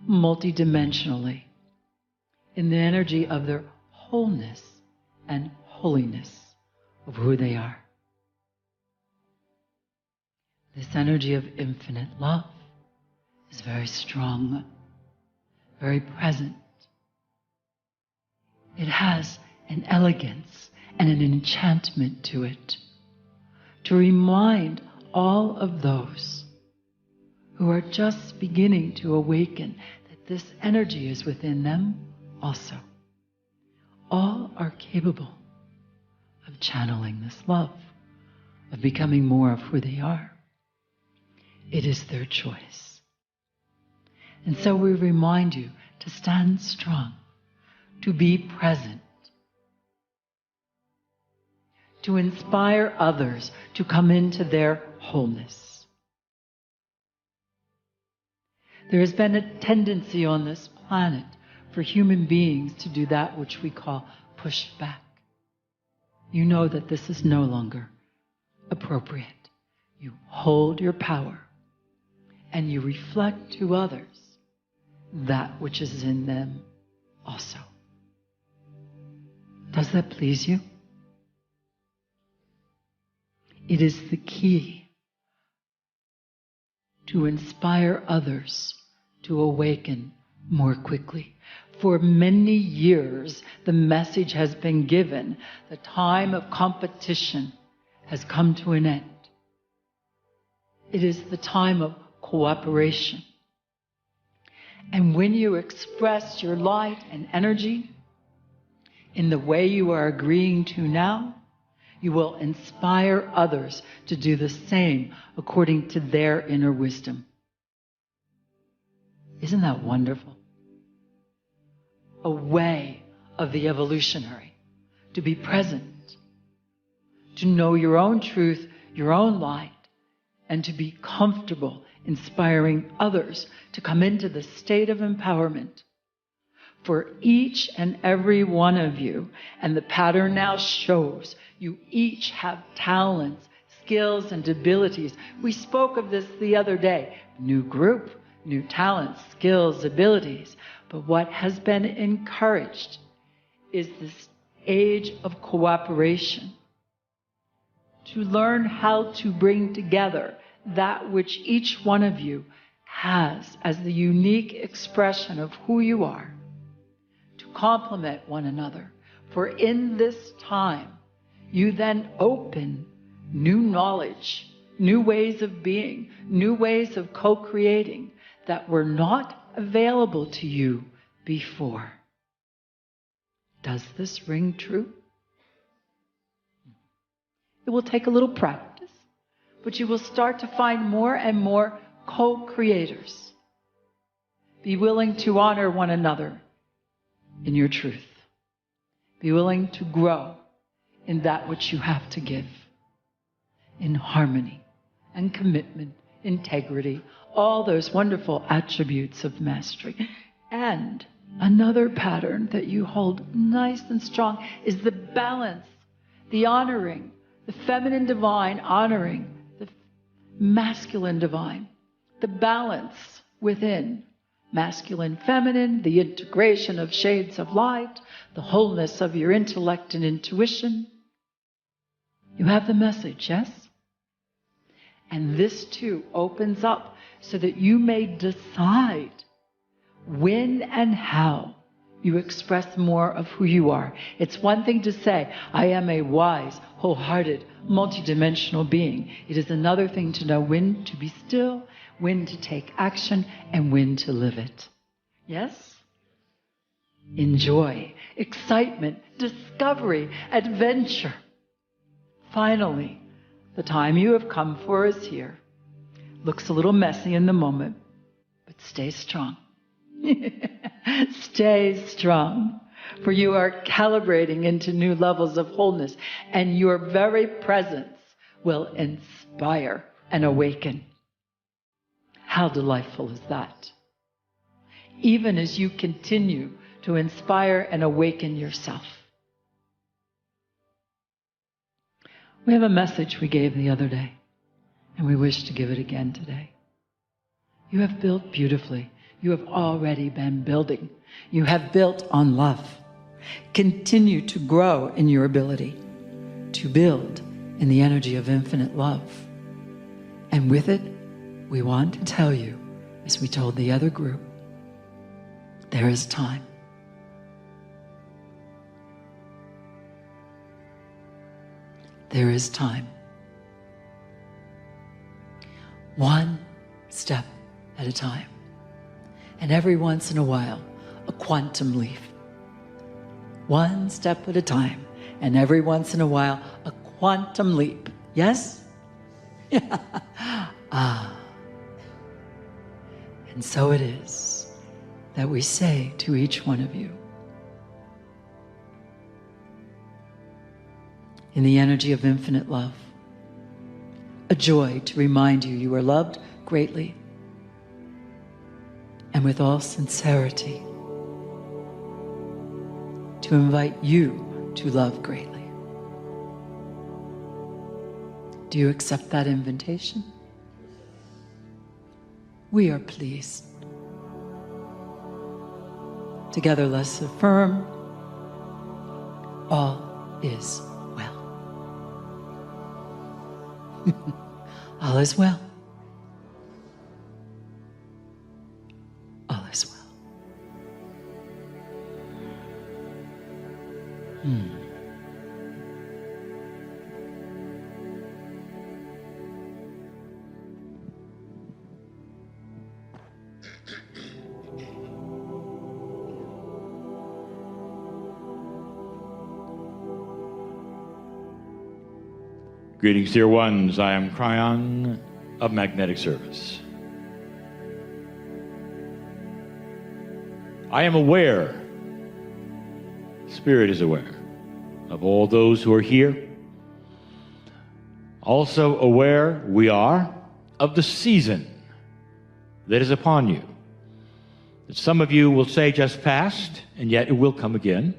multidimensionally in the energy of their wholeness and holiness of who they are. This energy of infinite love is very strong, very present. It has an elegance and an enchantment to it, to remind all of those who are just beginning to awaken that this energy is within them also. All are capable of channeling this love, of becoming more of who they are. It is their choice. And so we remind you to stand strong, to be present, to inspire others to come into their wholeness. There has been a tendency on this planet for human beings to do that which we call push back. You know that this is no longer appropriate. You hold your power and you reflect to others that which is in them also. Does that please you? It is the key to inspire others to awaken more quickly. For many years, the message has been given. The time of competition has come to an end. It is the time of cooperation. And when you express your light and energy in the way you are agreeing to now, you will inspire others to do the same according to their inner wisdom. Isn't that wonderful? A way of the evolutionary, to be present, to know your own truth, your own light, and to be comfortable inspiring others to come into the state of empowerment. For each and every one of you, and the pattern now shows, you each have talents, skills, and abilities. We spoke of this the other day. New group, new talents, skills, abilities. But what has been encouraged is this age of cooperation, to learn how to bring together that which each one of you has as the unique expression of who you are, to complement one another. For in this time, you then open new knowledge, new ways of being, new ways of co-creating that were not available to you before. Does this ring true? It will take a little practice, but you will start to find more and more co-creators. Be willing to honor one another in your truth. Be willing to grow in that which you have to give, in harmony and commitment, integrity, all those wonderful attributes of mastery. And another pattern that you hold nice and strong is the balance, the honoring, the feminine divine honoring the masculine divine, the balance within masculine, feminine, the integration of shades of light, the wholeness of your intellect and intuition. You have the message, yes? And this too opens up so that you may decide when and how you express more of who you are. It's one thing to say, I am a wise, wholehearted, multidimensional being. It is another thing to know when to be still, when to take action, and when to live it. Yes? Enjoy, excitement, discovery, adventure. Finally, the time you have come for is here. Looks a little messy in the moment, but stay strong. Stay strong, for you are calibrating into new levels of wholeness, and your very presence will inspire and awaken. How delightful is that? Even as you continue to inspire and awaken yourself. We have a message we gave the other day, and we wish to give it again today. You have built beautifully. You have already been building. You have built on love. Continue to grow in your ability to build in the energy of infinite love. And with it, we want to tell you, as we told the other group, there is time. There is time. One step at a time. And every once in a while, a quantum leap. One step at a time. And every once in a while, a quantum leap. Yes? And so it is that we say to each one of you, in the energy of infinite love, a joy to remind you you are loved greatly, and with all sincerity, to invite you to love greatly. Do you accept that invitation? We are pleased. Together, let's affirm, all is well. All is well. All is well. Greetings, dear ones. I am Kryon of Magnetic Service. I am aware, Spirit is aware, of all those who are here. Also aware we are of the season that is upon you. That some of you will say just passed, and yet it will come again.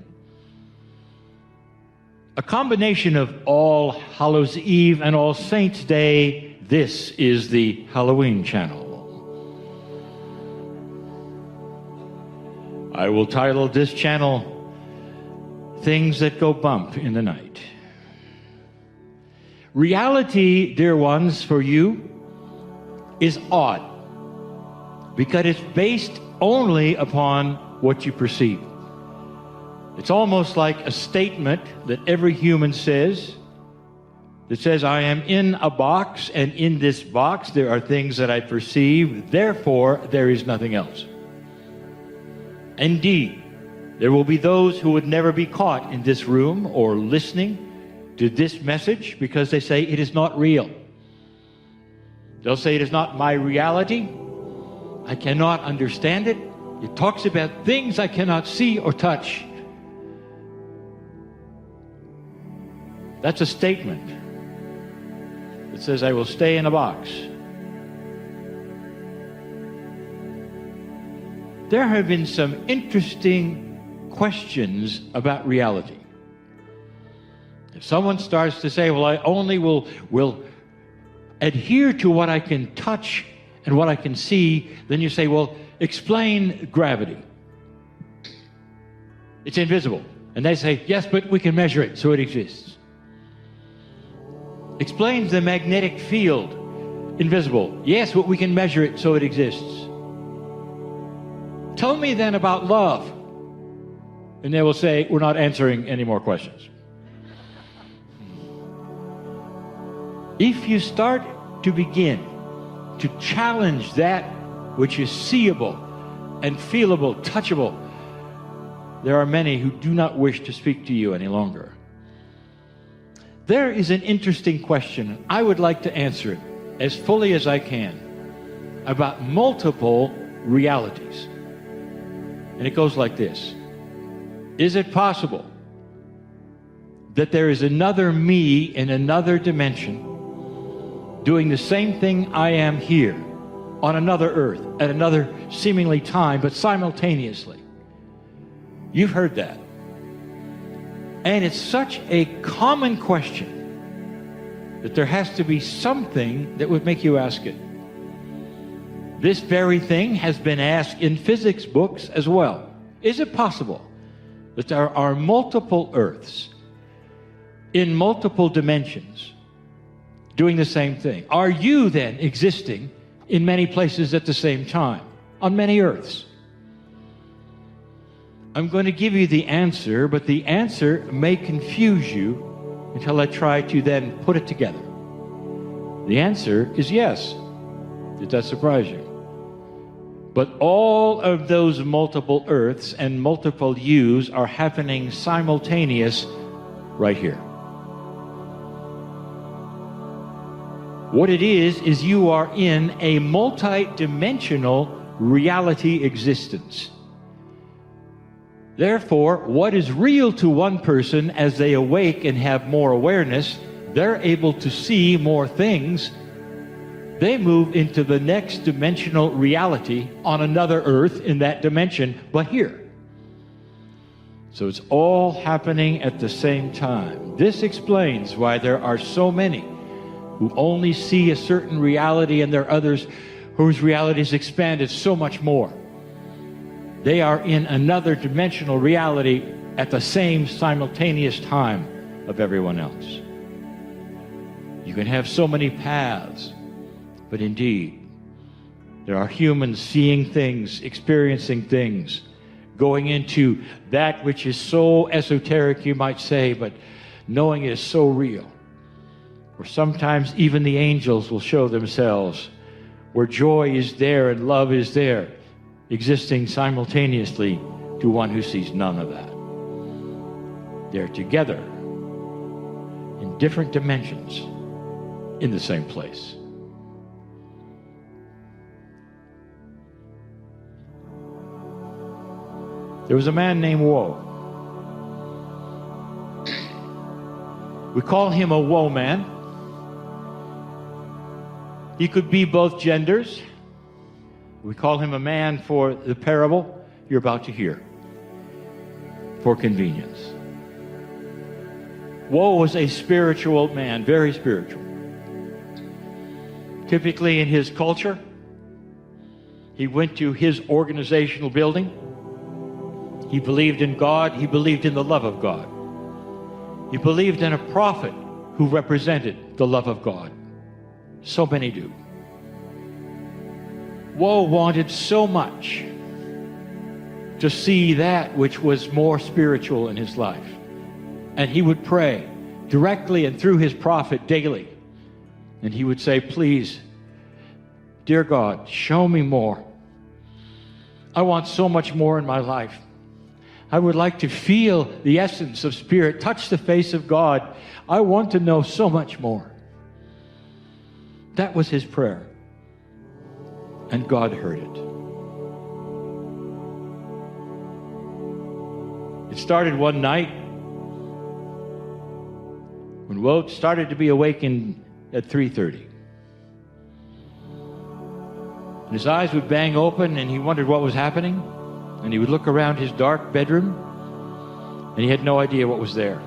A combination of All Hallows Eve and All Saints Day. This is the Halloween channel. I will title this channel Things That Go Bump in the Night. Reality, dear ones, for you is odd because it's based only upon what you perceive. It's almost like a statement that every human says, that says, I am in a box, and in this box there are things that I perceive, therefore there is nothing else. Indeed, there will be those who would never be caught in this room or listening to this message because they say it is not real. They'll say it is not my reality. I cannot understand it. It talks about things I cannot see or touch. That's a statement that says, I will stay in a box. There have been some interesting questions about reality. If someone starts to say, well, I only will adhere to what I can touch and what I can see, then you say, well, explain gravity. It's invisible. And they say, yes, but we can measure it, so it exists. Explains the magnetic field. Invisible. Yes, but we can measure it, so it exists. Tell me then about love. And they will say, we're not answering any more questions. If you start to begin to challenge that which is seeable and feelable, touchable, there are many who do not wish to speak to you any longer. There is an interesting question. I would like to answer it as fully as I can about multiple realities. And it goes like this. Is it possible that there is another me in another dimension doing the same thing I am here on another earth at another seemingly time, but simultaneously? You've heard that. And it's such a common question that there has to be something that would make you ask it. This very thing has been asked in physics books as well. Is it possible that there are multiple Earths in multiple dimensions doing the same thing? Are you then existing in many places at the same time, on many Earths? I'm going to give you the answer, but the answer may confuse you until I try to then put it together. The answer is yes. Did that surprise you? But all of those multiple Earths and multiple yous are happening simultaneous right here. What it is you are in a multi-dimensional reality existence. Therefore, what is real to one person as they awake and have more awareness, they're able to see more things. They move into the next dimensional reality on another Earth in that dimension, but here. So it's all happening at the same time. This explains why there are so many who only see a certain reality, and there are others whose reality is expanded so much more. They are in another dimensional reality at the same simultaneous time of everyone else. You can have so many paths, but indeed, there are humans seeing things, experiencing things, going into that which is so esoteric, you might say, but knowing it is so real. Or sometimes even the angels will show themselves, where joy is there and love is there, existing simultaneously to one who sees none of that. They're together in different dimensions in the same place. There was a man named Woe. We call him a woe man. He could be both genders. We call him a man for the parable you're about to hear, for convenience. Woe was a spiritual man, very spiritual. Typically in his culture, he went to his organizational building. He believed in God. He believed in the love of God. He believed in a prophet who represented the love of God. So many do. Woe wanted so much to see that which was more spiritual in his life. And he would pray directly and through his prophet daily. And he would say, please, dear God, show me more. I want so much more in my life. I would like to feel the essence of Spirit, touch the face of God. I want to know so much more. That was his prayer. And God heard it. It started one night when Woe started to be awakened at 3:30. And his eyes would bang open and he wondered what was happening. And he would look around his dark bedroom and he had no idea what was there.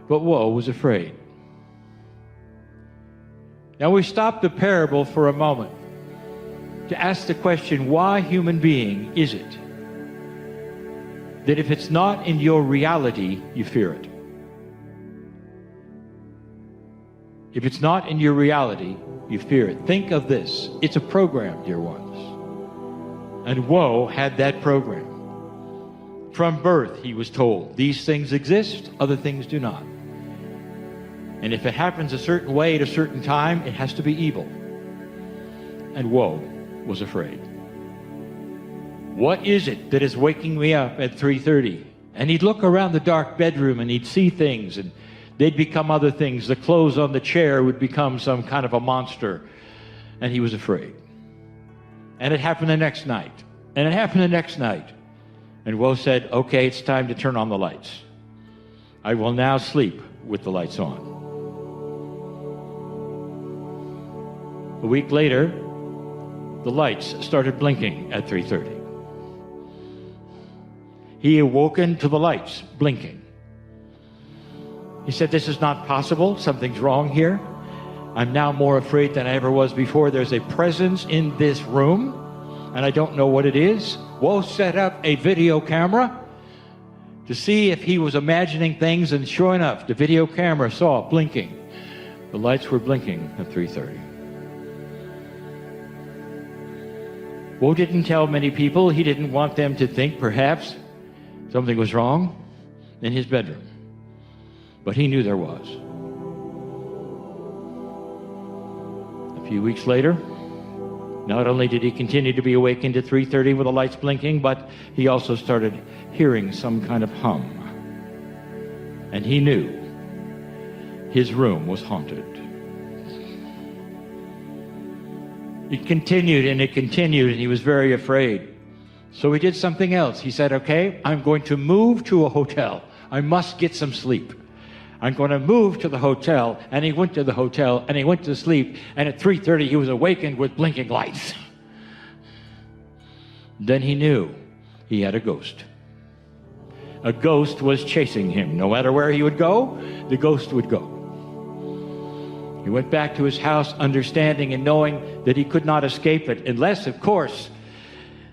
But Woe was afraid. Now we stop the parable for a moment to ask the question, why, human being, is it that if it's not in your reality, you fear it? If it's not in your reality, you fear it. Think of this. It's a program, dear ones. And Woe had that program. From birth, he was told, these things exist, other things do not. And if it happens a certain way at a certain time, it has to be evil. And Woe was afraid. What is it that is waking me up at 3:30? And he'd look around the dark bedroom and he'd see things and they'd become other things. The clothes on the chair would become some kind of a monster. And he was afraid. And it happened the next night. And it happened the next night. And Woe said, okay, it's time to turn on the lights. I will now sleep with the lights on. A week later, the lights started blinking at 3:30. He awoken to the lights blinking. He said, this is not possible. Something's wrong here. I'm now more afraid than I ever was before. There's a presence in this room, and I don't know what it is. Woe set up a video camera to see if he was imagining things, and sure enough, the video camera saw blinking. The lights were blinking at 3:30. Woe didn't tell many people. He didn't want them to think perhaps something was wrong in his bedroom. But he knew there was. A few weeks later, not only did he continue to be awakened at 3:30 with the lights blinking, but he also started hearing some kind of hum. And he knew his room was haunted. It continued and it continued, and he was very afraid. So he did something else. He said, okay, I'm going to move to a hotel. I must get some sleep. I'm going to move to the hotel. And he went to the hotel and he went to sleep. And at 3:30 he was awakened with blinking lights. Then he knew he had a ghost. A ghost was chasing him. No matter where he would go, the ghost would go. He went back to his house understanding and knowing that he could not escape it unless, of course,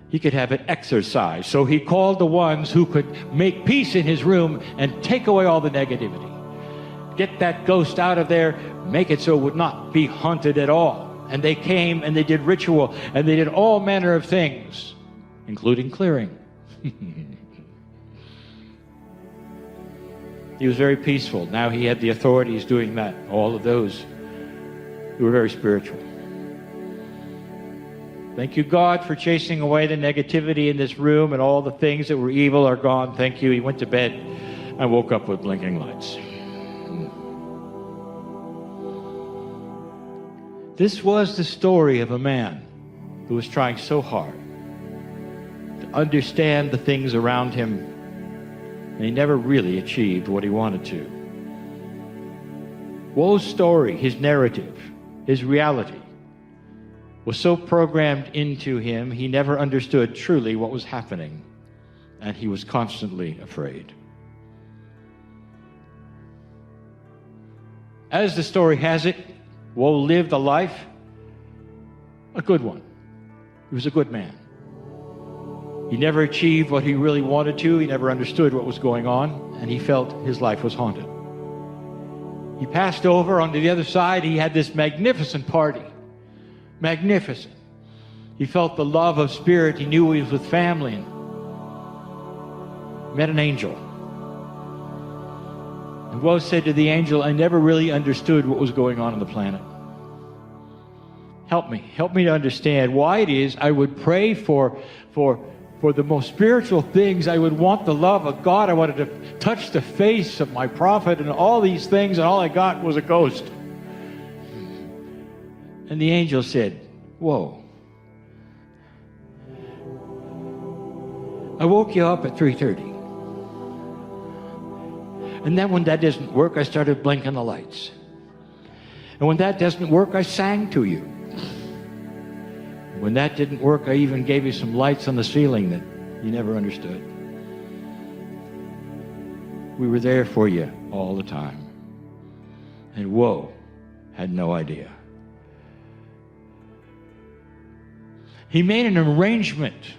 he could have it exorcised. So he called the ones who could make peace in his room and take away all the negativity. Get that ghost out of there, make it so it would not be haunted at all. And they came and they did ritual and they did all manner of things, including clearing. He was very peaceful. Now he had the authorities doing that, all of those who were very spiritual. Thank you, God, for chasing away the negativity in this room, and all the things that were evil are gone. Thank you. He went to bed and woke up with blinking lights. This was the story of a man who was trying so hard to understand the things around him, and he never really achieved what he wanted to. Woe's story, his narrative, his reality, was so programmed into him, he never understood truly what was happening, and he was constantly afraid. As the story has it, Woe lived a life, a good one. He was a good man. He never achieved what he really wanted to. He never understood what was going on, and he felt his life was haunted. He passed over onto the other side. He had this magnificent party. Magnificent. He felt the love of spirit. He knew he was with family, and met an angel. And Woe said to the angel, I never really understood what was going on the planet. Help me to understand why it is I would pray for the most spiritual things. I would want the love of God. I wanted to touch the face of my prophet and all these things, and all I got was a ghost. And the angel said, Whoa. I woke you up at 3:30. And then when that doesn't work, I started blinking the lights. And when that doesn't work, I sang to you. When that didn't work, I even gave you some lights on the ceiling that you never understood. We were there for you all the time. And Woe had no idea. He made an arrangement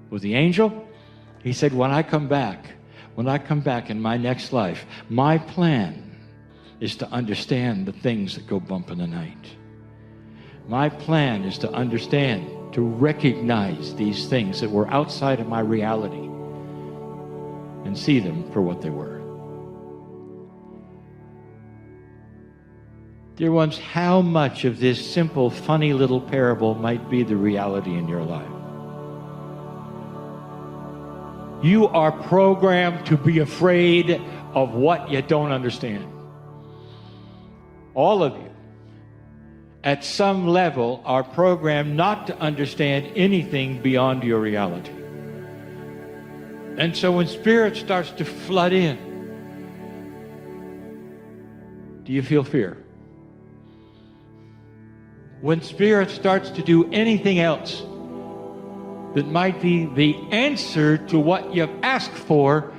with the angel. He said, when I come back in my next life, my plan is to understand the things that go bump in the night. My plan is to understand, to recognize these things that were outside of my reality and see them for what they were. Dear ones, how much of this simple, funny little parable might be the reality in your life? You are programmed to be afraid of what you don't understand. All of you, at some level, are programmed not to understand anything beyond your reality. And so when Spirit starts to flood in, do you feel fear? When Spirit starts to do anything else that might be the answer to what you've asked for,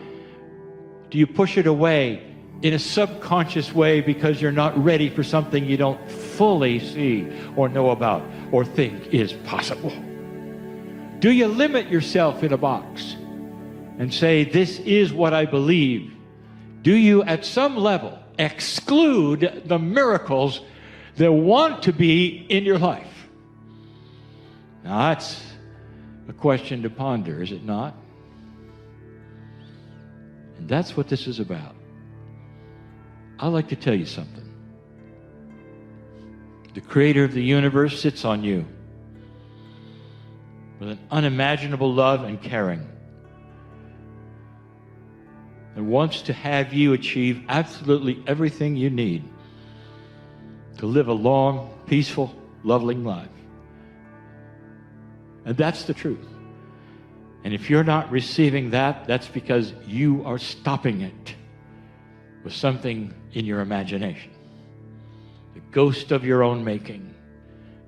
do you push it away in a subconscious way because you're not ready for something you don't fully see or know about or think is possible? Do you limit yourself in a box and say, this is what I believe? Do you, at some level, exclude the miracles that want to be in your life? Now, that's a question to ponder, is it not? And that's what this is about. I'd like to tell you something. The creator of the universe sits on you with an unimaginable love and caring, and wants to have you achieve absolutely everything you need to live a long, peaceful, loving life. And that's the truth. And if you're not receiving that, that's because you are stopping it with something in your imagination. The ghost of your own making.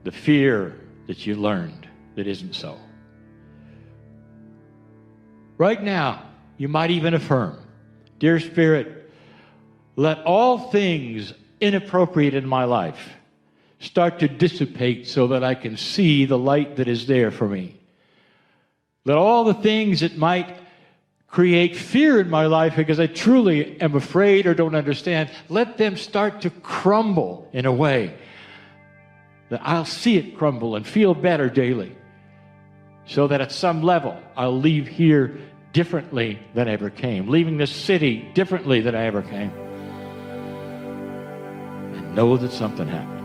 The fear that you learned that isn't so. Right now, you might even affirm, dear Spirit, let all things inappropriate in my life start to dissipate so that I can see the light that is there for me. Let all the things that might create fear in my life because I truly am afraid or don't understand, let them start to crumble in a way that I'll see it crumble and feel better daily, so that at some level I'll leave here differently than I ever came, leaving this city differently than I ever came, and know that something happened.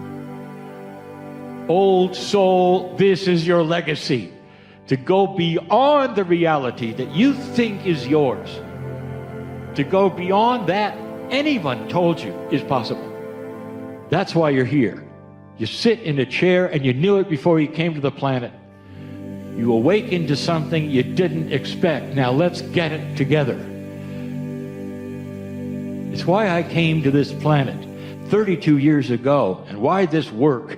Old soul, this is your legacy. To go beyond the reality that you think is yours. To go beyond that anyone told you is possible. That's why you're here. You sit in a chair and you knew it before you came to the planet. You awakened to something you didn't expect. Now let's get it together. It's why I came to this planet 32 years ago, and why this work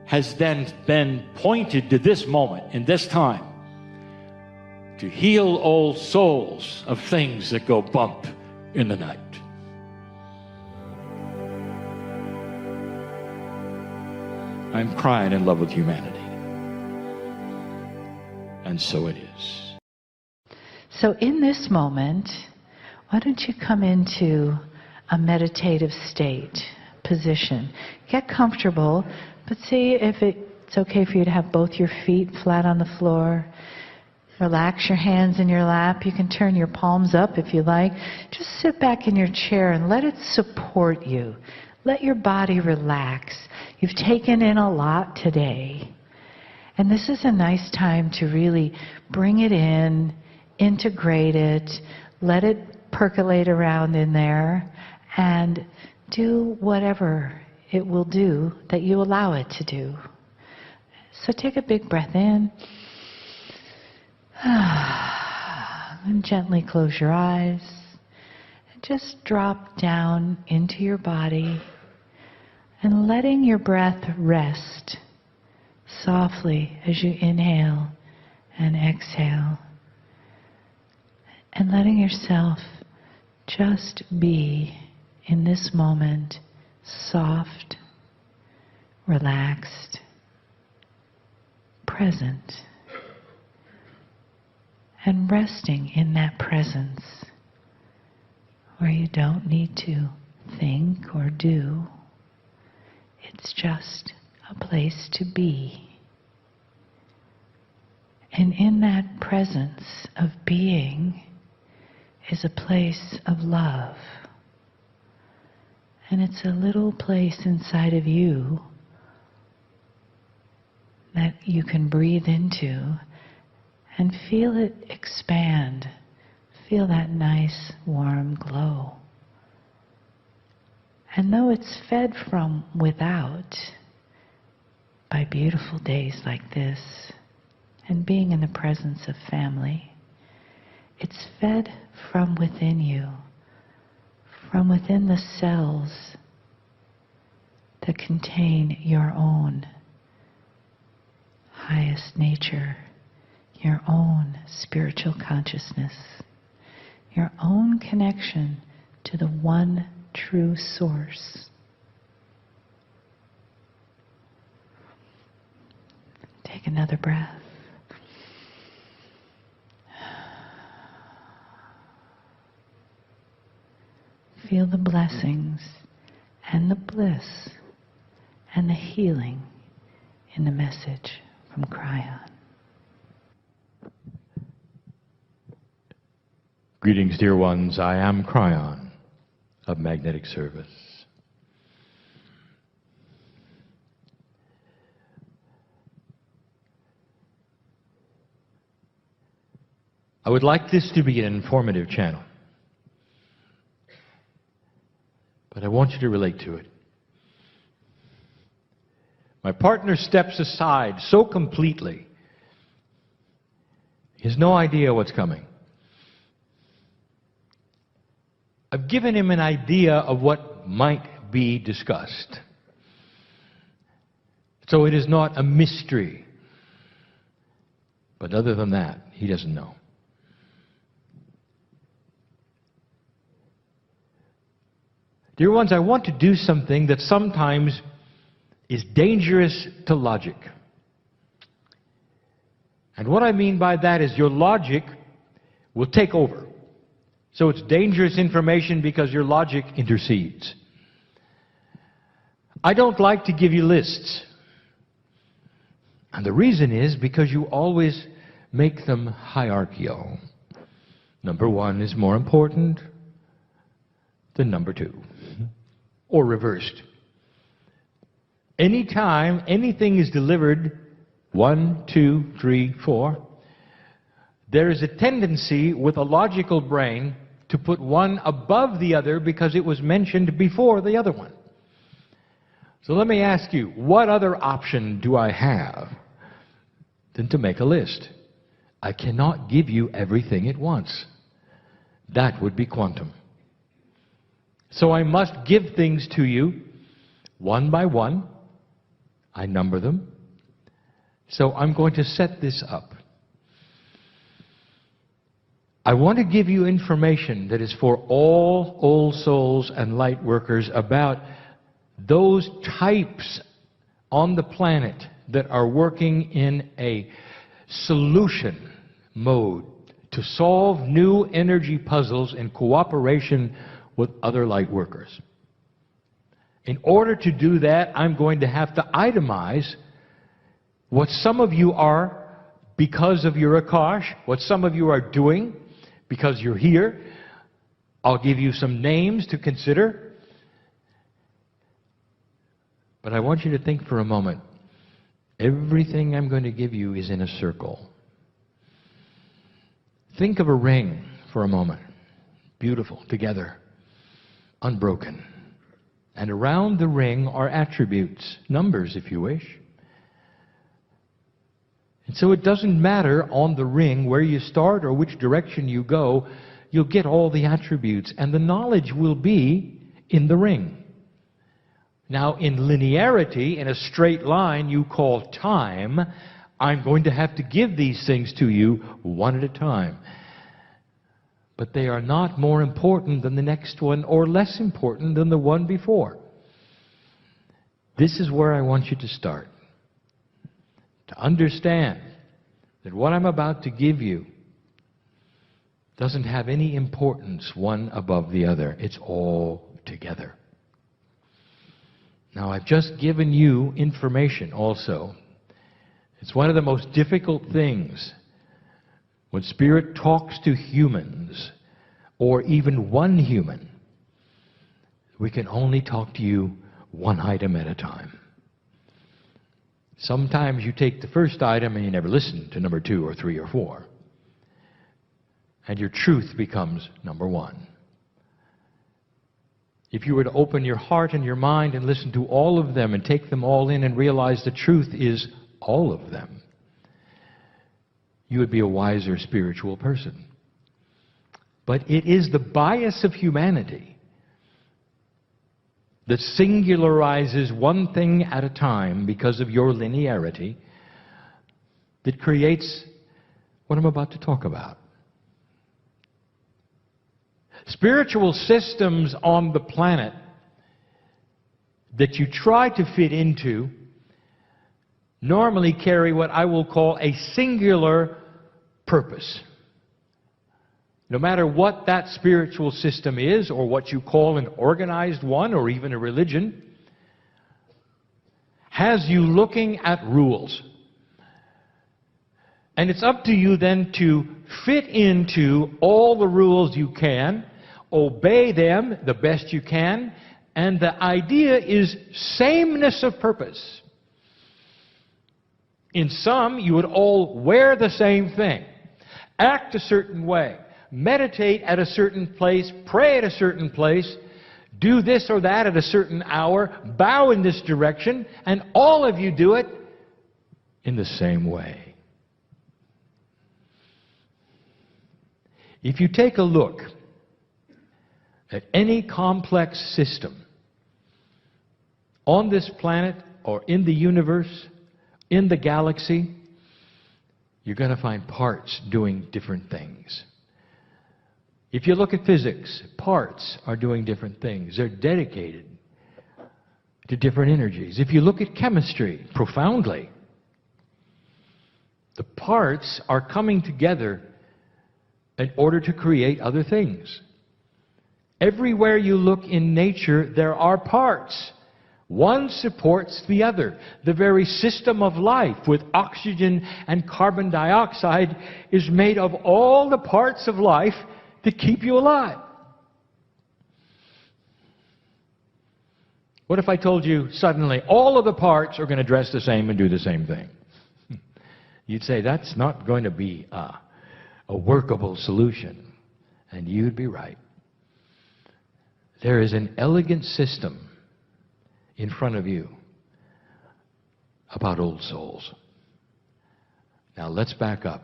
has then been pointed to this moment in this time, to heal old souls of things that go bump in the night. I'm crying in love with humanity. And so it is. So in this moment, why don't you come into a meditative state, position. Get comfortable, but see if it's okay for you to have both your feet flat on the floor. Relax your hands in your lap. You can turn your palms up if you like. Just sit back in your chair and let it support you. Let your body relax. You've taken in a lot today. And this is a nice time to really bring it in, integrate it, let it percolate around in there, and do whatever it will do that you allow it to do. So take a big breath in. And gently close your eyes. And just drop down into your body and letting your breath rest softly as you inhale and exhale. And letting yourself just be in this moment soft, relaxed, present, and resting in that presence where you don't need to think or do. It's just a place to be. And in that presence of being is a place of love. And it's a little place inside of you that you can breathe into and feel it expand. Feel that nice warm glow. And though it's fed from without by beautiful days like this and being in the presence of family, it's fed from within you, from within the cells that contain your own highest nature, your own spiritual consciousness, your own connection to the one true source. Take another breath. Feel the blessings and the bliss and the healing in the message from Kryon. Greetings, dear ones. I am Kryon of Magnetic Service. I would like this to be an informative channel, but I want you to relate to it. My partner steps aside so completely, he has no idea what's coming. I've given him an idea of what might be discussed. So it is not a mystery. But other than that, he doesn't know. Dear ones, I want to do something that sometimes is dangerous to logic. And what I mean by that is your logic will take over. So it's dangerous information because your logic intercedes. I don't like to give you lists. And the reason is because you always make them hierarchical. Number one is more important than number two. Or reversed. Anytime anything is delivered, 1, 2, 3, 4, there is a tendency with a logical brain to put one above the other because it was mentioned before the other one. So let me ask you, what other option do I have than to make a list? I cannot give you everything at once. That would be quantum. So I must give things to you one by one. I number them. So I'm going to set this up. I want to give you information that is for all old souls and light workers about those types on the planet that are working in a solution mode to solve new energy puzzles in cooperation with other light workers. In order to do that, I'm going to have to itemize what some of you are because of your Akash, what some of you are doing because you're here. I'll give you some names to consider. But I want you to think for a moment. Everything I'm going to give you is in a circle. Think of a ring for a moment. Beautiful, together. Unbroken. And around the ring are attributes, numbers if you wish. And so it doesn't matter on the ring where you start or which direction you go, you'll get all the attributes, and the knowledge will be in the ring. Now, in linearity, in a straight line you call time, I'm going to have to give these things to you one at a time. But they are not more important than the next one or less important than the one before. This is where I want you to start. To understand that what I'm about to give you doesn't have any importance one above the other. It's all together. Now, I've just given you information also. It's one of the most difficult things when Spirit talks to humans, or even one human. We can only talk to you one item at a time. Sometimes you take the first item and you never listen to number 2 or 3 or 4. And your truth becomes number 1. If you were to open your heart and your mind and listen to all of them and take them all in and realize the truth is all of them, you would be a wiser spiritual person. But it is the bias of humanity that singularizes one thing at a time because of your linearity that creates what I'm about to talk about. Spiritual systems on the planet that you try to fit into normally carry what I will call a singular purpose. No matter what that spiritual system is, or what you call an organized one, or even a religion, has you looking at rules. And it's up to you then to fit into all the rules you can, obey them the best you can, and the idea is sameness of purpose. In some, you would all wear the same thing, act a certain way, meditate at a certain place, pray at a certain place, do this or that at a certain hour, bow in this direction, and all of you do it in the same way. If you take a look at any complex system on this planet or in the universe, in the galaxy, you're going to find parts doing different things. If you look at physics, parts are doing different things. They're dedicated to different energies. If you look at chemistry, profoundly, the parts are coming together in order to create other things. Everywhere you look in nature, there are parts. One supports the other. The very system of life with oxygen and carbon dioxide is made of all the parts of life that keep you alive. What if I told you suddenly all of the parts are going to dress the same and do the same thing? You'd say that's not going to be a workable solution. And you'd be right. There is an elegant system in front of you about old souls. Now let's back up.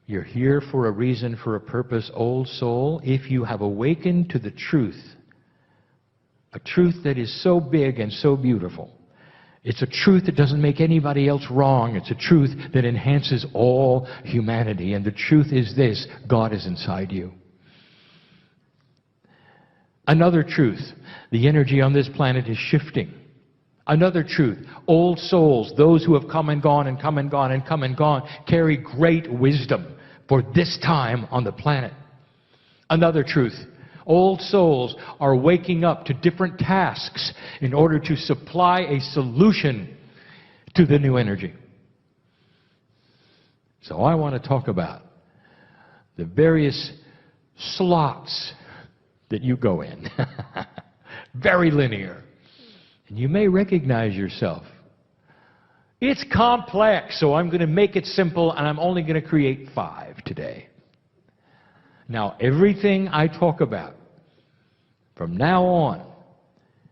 You're here for a reason, for a purpose, old soul. If you have awakened to the truth, a truth that is so big and so beautiful, it's a truth that doesn't make anybody else wrong. It's a truth that enhances all humanity. And the truth is this: God is inside you. Another truth: the energy on this planet is shifting. Another truth: old souls, those who have come and gone and come and gone and come and gone, carry great wisdom for this time on the planet. Another truth: old souls are waking up to different tasks in order to supply a solution to the new energy. So I want to talk about the various slots that you go in. Very linear. And you may recognize yourself. It's complex, so I'm going to make it simple, and I'm only going to create 5 today. Now, everything I talk about from now on,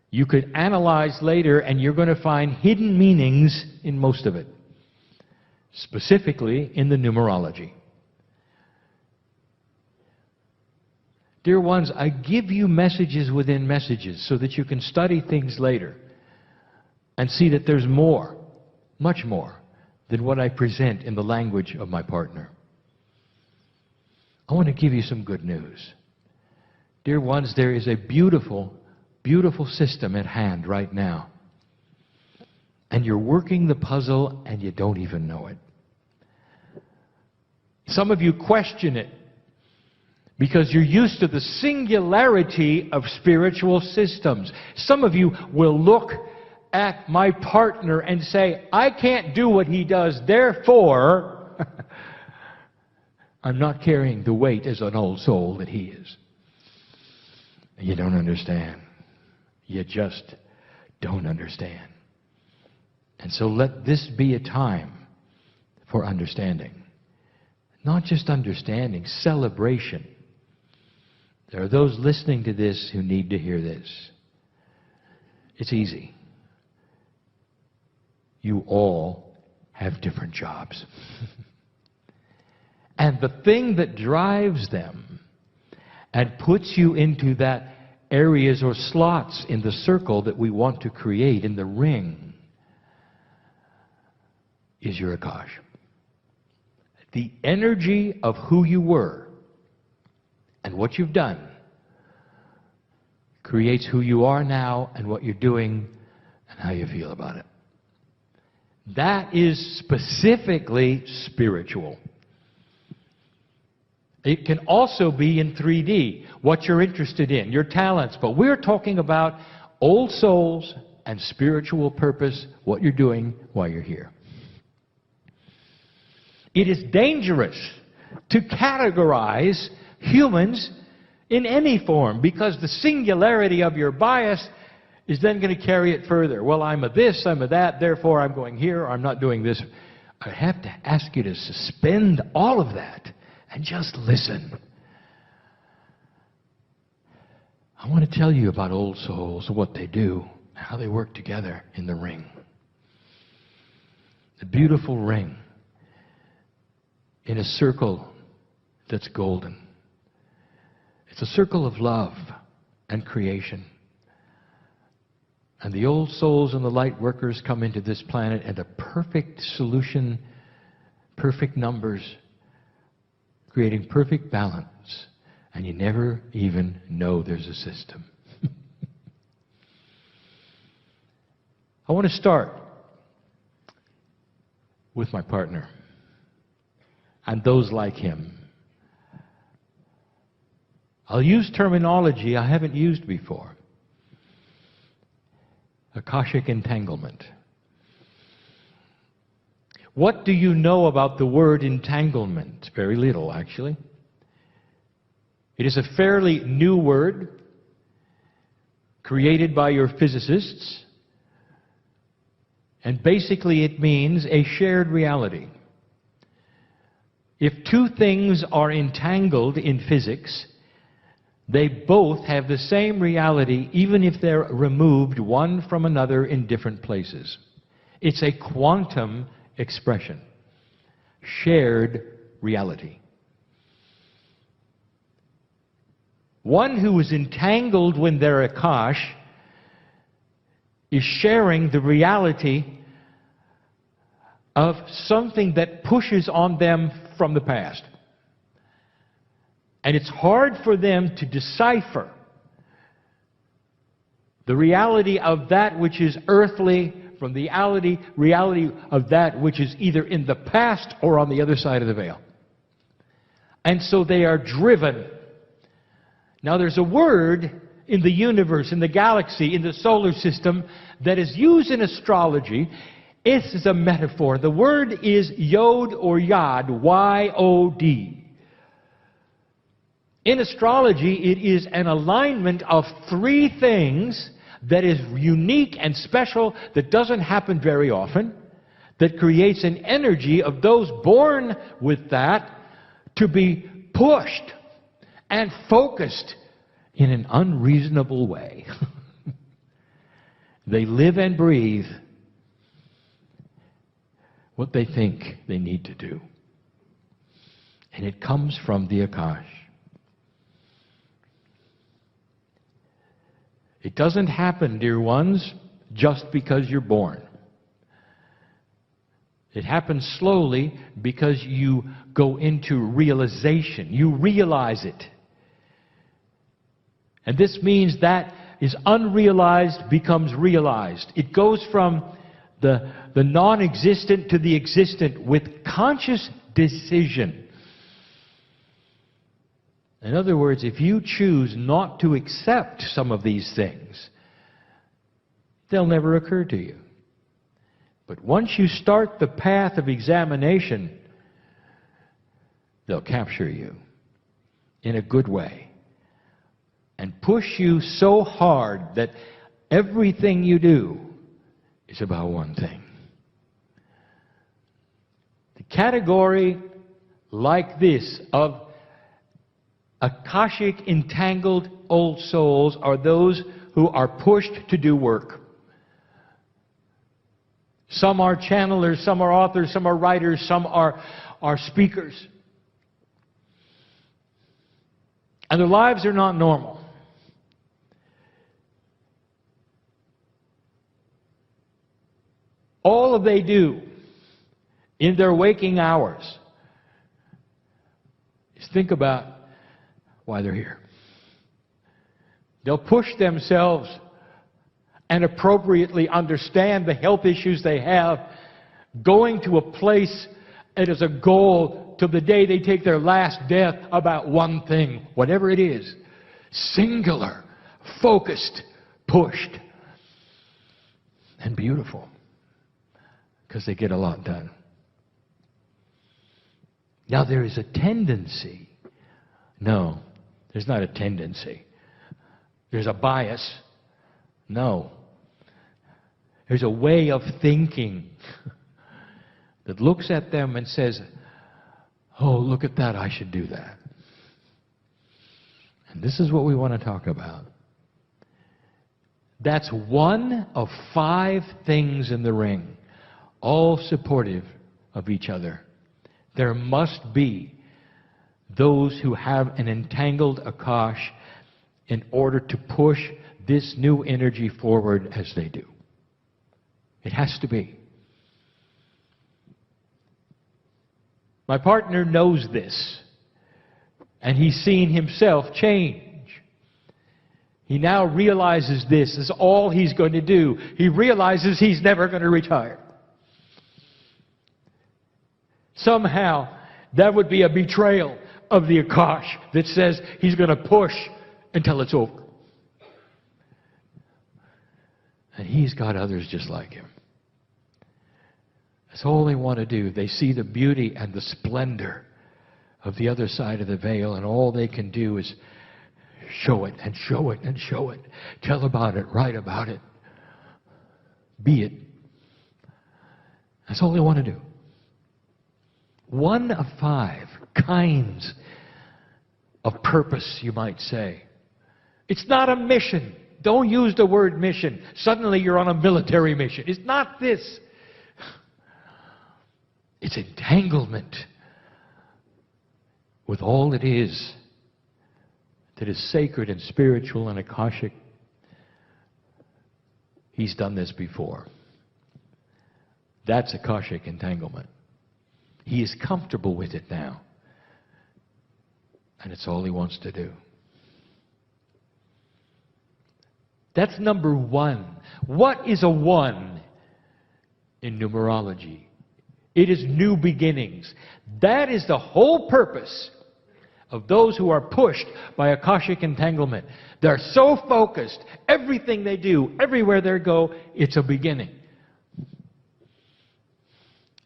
you could analyze later, and you're going to find hidden meanings in most of it, specifically in the numerology. Dear ones, I give you messages within messages so that you can study things later and see that there's more, much more, than what I present in the language of my partner. I want to give you some good news. Dear ones, there is a beautiful, beautiful system at hand right now. And you're working the puzzle and you don't even know it. Some of you question it because you're used to the singularity of spiritual systems. Some of you will look at my partner and say, I can't do what he does, therefore I'm not carrying the weight as an old soul that he is. You don't understand. You just don't understand. And so let this be a time for understanding. Not just understanding, celebration. There are those listening to this who need to hear this. It's easy. You all have different jobs. And the thing that drives them and puts you into that areas or slots in the circle that we want to create, in the ring, is your Akash. The energy of who you were and what you've done creates who you are now and what you're doing and how you feel about it. That is specifically spiritual. It can also be in 3D, what you're interested in, your talents. But we're talking about old souls and spiritual purpose, what you're doing while you're here. It is dangerous to categorize humans in any form, because the singularity of your bias is then going to carry it further. Well, I'm a this, I'm a that, therefore I'm going here, or I'm not doing this. I have to ask you to suspend all of that and just listen. I want to tell you about old souls, what they do, how they work together in the ring. The beautiful ring in a circle that's golden. It's a circle of love and creation. And the old souls and the light workers come into this planet at a perfect solution, perfect numbers, creating perfect balance. And you never even know there's a system. I want to start with my partner and those like him. I'll use terminology I haven't used before. Akashic entanglement. What do you know about the word entanglement? Very little, actually. It is a fairly new word created by your physicists, and basically it means a shared reality. If two things are entangled in physics, they both have the same reality, even if they're removed one from another in different places. It's a quantum expression. Shared reality. One who is entangled when they're Akash is sharing the reality of something that pushes on them from the past. And it's hard for them to decipher the reality of that which is earthly from the reality of that which is either in the past or on the other side of the veil. And so they are driven. Now there's a word in the universe, in the galaxy, in the solar system that is used in astrology. It is a metaphor. The word is yod or yad, Y-O-D. In astrology, it is an alignment of three things that is unique and special, that doesn't happen very often, that creates an energy of those born with that to be pushed and focused in an unreasonable way. They live and breathe what they think they need to do. And it comes from the Akash. It doesn't happen, dear ones, just because you're born. It happens slowly because you go into realization. You realize it. And this means that is unrealized becomes realized. It goes from the non-existent to the existent with conscious decision. In other words, if you choose not to accept some of these things, they'll never occur to you. But once you start the path of examination, they'll capture you in a good way and push you so hard that everything you do is about one thing. The category like this of Akashic entangled old souls are those who are pushed to do work. Some are channelers, some are authors, some are writers, some are speakers. And their lives are not normal. All that they do in their waking hours is think about why they're here. They'll push themselves and appropriately understand the health issues they have going to a place that is a goal till the day they take their last breath about one thing, whatever it is. Singular, focused, pushed, and beautiful. Because they get a lot done. Now there is a tendency. No, there's not a tendency. There's a bias. No. There's a way of thinking that looks at them and says, oh, look at that, I should do that. And this is what we want to talk about. That's one of 5 things in the ring, all supportive of each other. There must be those who have an entangled Akash in order to push this new energy forward as they do. It has to be. My partner knows this, and he's seen himself change. He now realizes this is all he's going to do. He realizes he's never going to retire. Somehow, that would be a betrayal of the Akash that says he's going to push until it's over. And he's got others just like him. That's all they want to do. They see the beauty and the splendor of the other side of the veil, and all they can do is show it and show it and show it. Tell about it, write about it. Be it. That's all they want to do. One of 5 kinds of purpose, you might say. It's not a mission. Don't use the word mission. Suddenly you're on a military mission. It's not this. It's entanglement with all it is that is sacred and spiritual and Akashic. He's done this before. That's Akashic entanglement. He is comfortable with it now. And it's all he wants to do. That's number 1. What is a 1 in numerology? It is new beginnings. That is the whole purpose of those who are pushed by Akashic entanglement. They're so focused. Everything they do, everywhere they go, it's a beginning.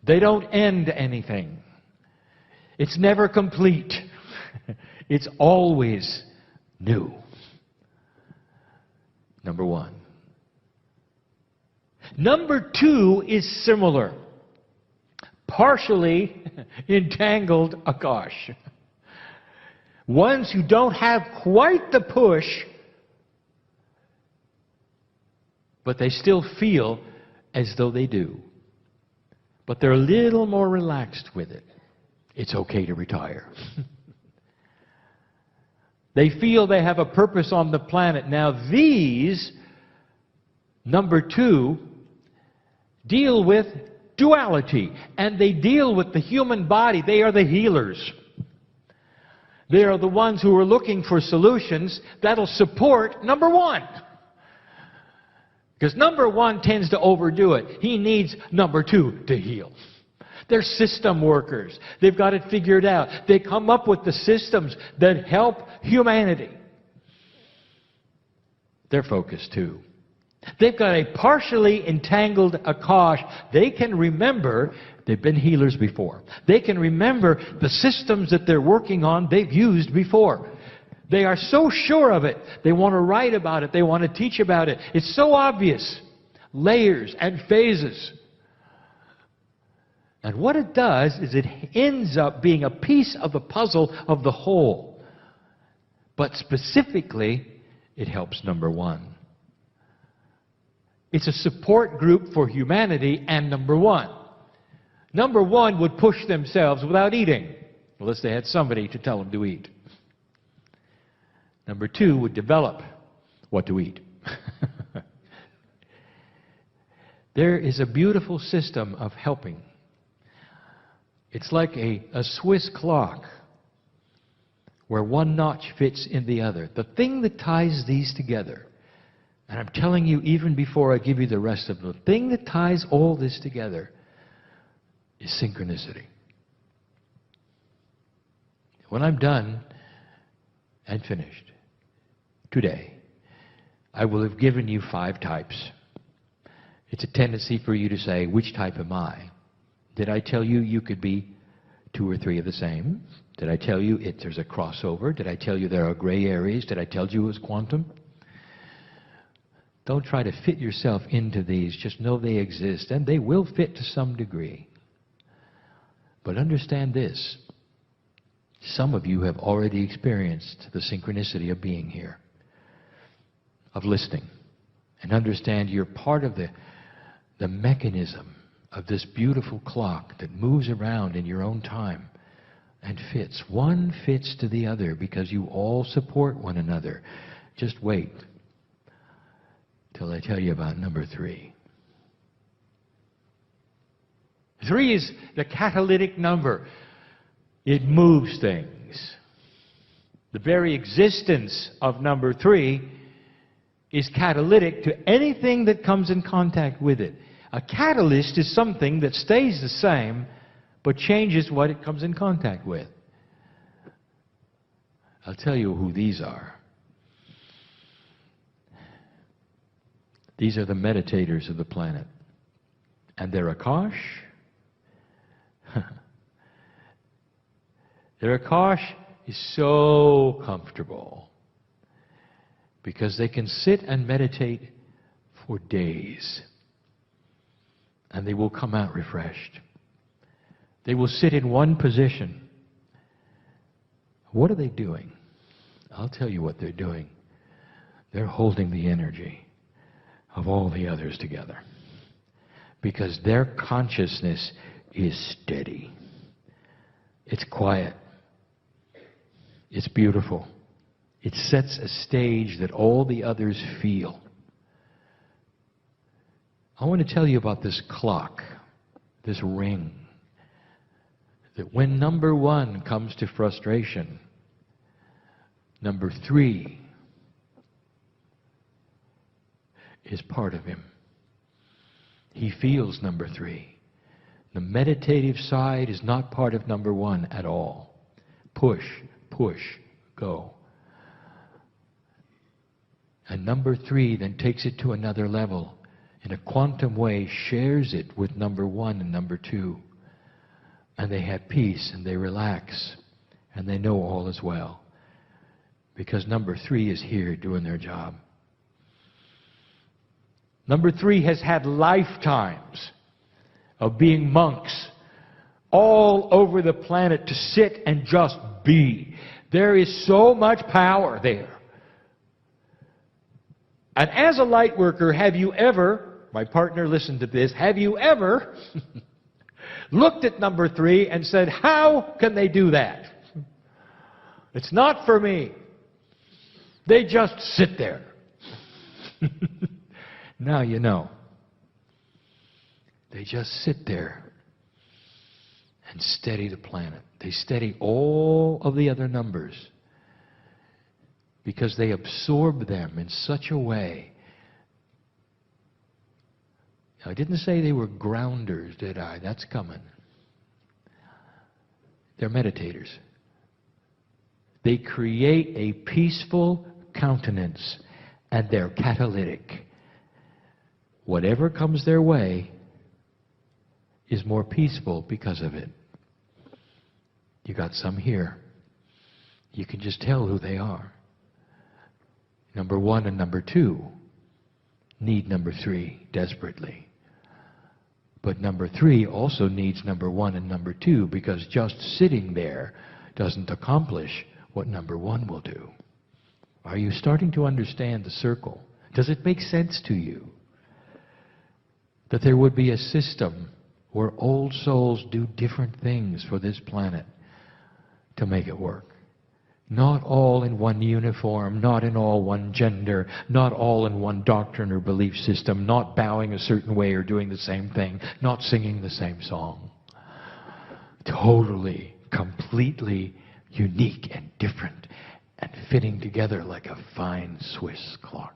They don't end anything. It's never complete. It's always new. Number 1. Number 2 is similar. Partially entangled Akash. Ones who don't have quite the push, but they still feel as though they do. But they're a little more relaxed with it. It's okay to retire. They feel they have a purpose on the planet. Now these, number 2, deal with duality. And they deal with the human body. They are the healers. They are the ones who are looking for solutions that'll support number 1. Because number 1 tends to overdo it. He needs number 2 to heal. They're system workers. They've got it figured out. They come up with the systems that help humanity. They're focused too. They've got a partially entangled Akash. They can remember, they've been healers before. They can remember the systems that they're working on they've used before. They are so sure of it. They want to write about it. They want to teach about it. It's so obvious. Layers and phases. And what it does is it ends up being a piece of the puzzle of the whole. But specifically, it helps number 1. It's a support group for humanity and number 1. Number 1 would push themselves without eating, unless they had somebody to tell them to eat. Number 2 would develop what to eat. There is a beautiful system of helping. It's like a Swiss clock where one notch fits in the other. The thing that ties these together, and I'm telling you even before I give you the rest of them, the thing that ties all this together is synchronicity. When I'm done and finished today, I will have given you 5 types. It's a tendency for you to say, which type am I? Did I tell you you could be 2 or 3 of the same? Did I tell you there's a crossover? Did I tell you there are gray areas? Did I tell you it was quantum? Don't try to fit yourself into these. Just know they exist, and they will fit to some degree. But understand this. Some of you have already experienced the synchronicity of being here, of listening, and understand you're part of the mechanism of this beautiful clock that moves around in your own time and fits. One fits to the other because you all support one another. Just wait till I tell you about number 3. 3 is the catalytic number. It moves things. The very existence of number 3 is catalytic to anything that comes in contact with it. A catalyst is something that stays the same but changes what it comes in contact with. I'll tell you who these are. These are the meditators of the planet. And their Akash, their Akash is so comfortable because they can sit and meditate for days and they will come out refreshed. They will sit in one position. What are they doing? I'll tell you what they're doing. They're holding the energy of all the others together because their consciousness is steady. It's quiet. It's beautiful. It sets a stage that all the others feel. I want to tell you about this clock, this ring, that when number 1 comes to frustration, number 3 is part of him. He feels number 3. The meditative side is not part of number 1 at all. Push, push, go. And number 3 then takes it to another level. In a quantum way, shares it with number 1 and number 2. And they have peace and they relax. And they know all is well. Because number 3 is here doing their job. Number 3 has had lifetimes of being monks all over the planet to sit and just be. There is so much power there. And as a light worker, have you ever, my partner listened to this, have you ever looked at number 3 and said, how can they do that? It's not for me. They just sit there. Now you know. They just sit there and steady the planet. They steady all of the other numbers because they absorb them in such a way. Now, I didn't say they were grounders, did I? That's coming. They're meditators. They create a peaceful countenance and they're catalytic. Whatever comes their way is more peaceful because of it. You got some here. You can just tell who they are. Number 1 and number 2 need number 3 desperately. But number 3 also needs number 1 and number 2 because just sitting there doesn't accomplish what number 1 will do. Are you starting to understand the circle? Does it make sense to you that there would be a system where old souls do different things for this planet to make it work? Not all in one uniform, not in all one gender, not all in one doctrine or belief system, not bowing a certain way or doing the same thing, not singing the same song. Totally, completely unique and different and fitting together like a fine Swiss clock.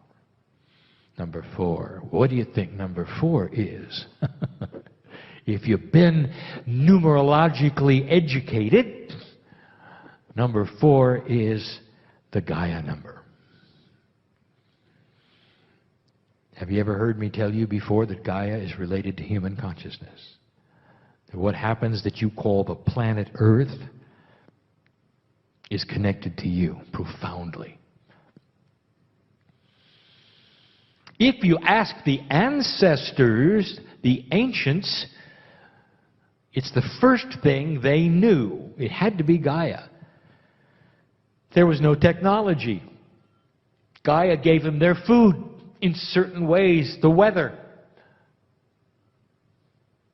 Number 4. What do you think number 4 is? If you've been numerologically educated, number 4 is the Gaia number. Have you ever heard me tell you before that Gaia is related to human consciousness? That what happens that you call the planet Earth is connected to you profoundly. If you ask the ancestors, the ancients, it's the first thing they knew. It had to be Gaia. There was no technology. Gaia gave them their food in certain ways, the weather.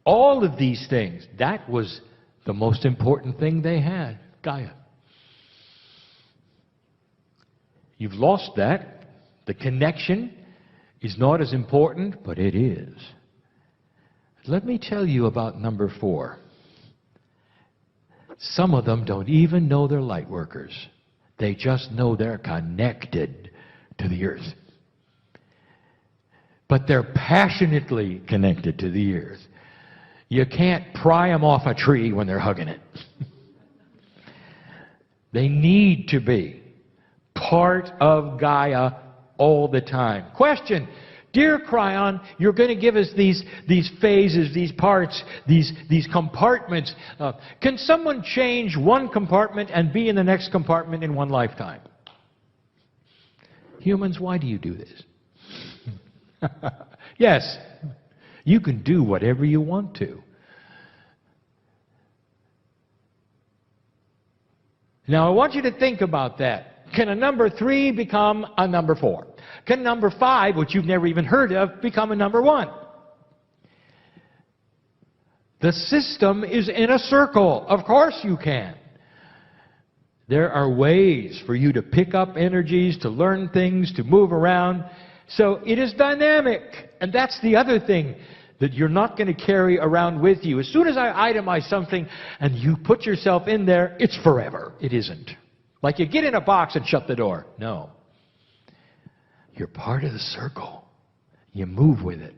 All of these things, that was the most important thing they had, Gaia. You've lost that. The connection is not as important, but it is. Let me tell you about number 4. Some of them don't even know they're light workers. They just know they're connected to the earth. But they're passionately connected to the earth. You can't pry them off a tree when they're hugging it. They need to be part of Gaia all the time. Question. Dear Kryon, you're going to give us these phases, these parts, these compartments. Can someone change one compartment and be in the next compartment in one lifetime? Humans, why do you do this? Yes, you can do whatever you want to. Now, I want you to think about that. Can a number 3 become a number 4? Can number 5, which you've never even heard of, become a number 1? The system is in a circle. Of course you can. There are ways for you to pick up energies, to learn things, to move around. So it is dynamic. And that's the other thing that you're not going to carry around with you. As soon as I itemize something and you put yourself in there, it's forever. It isn't. Like you get in a box and shut the door. No. You're part of the circle. You move with it.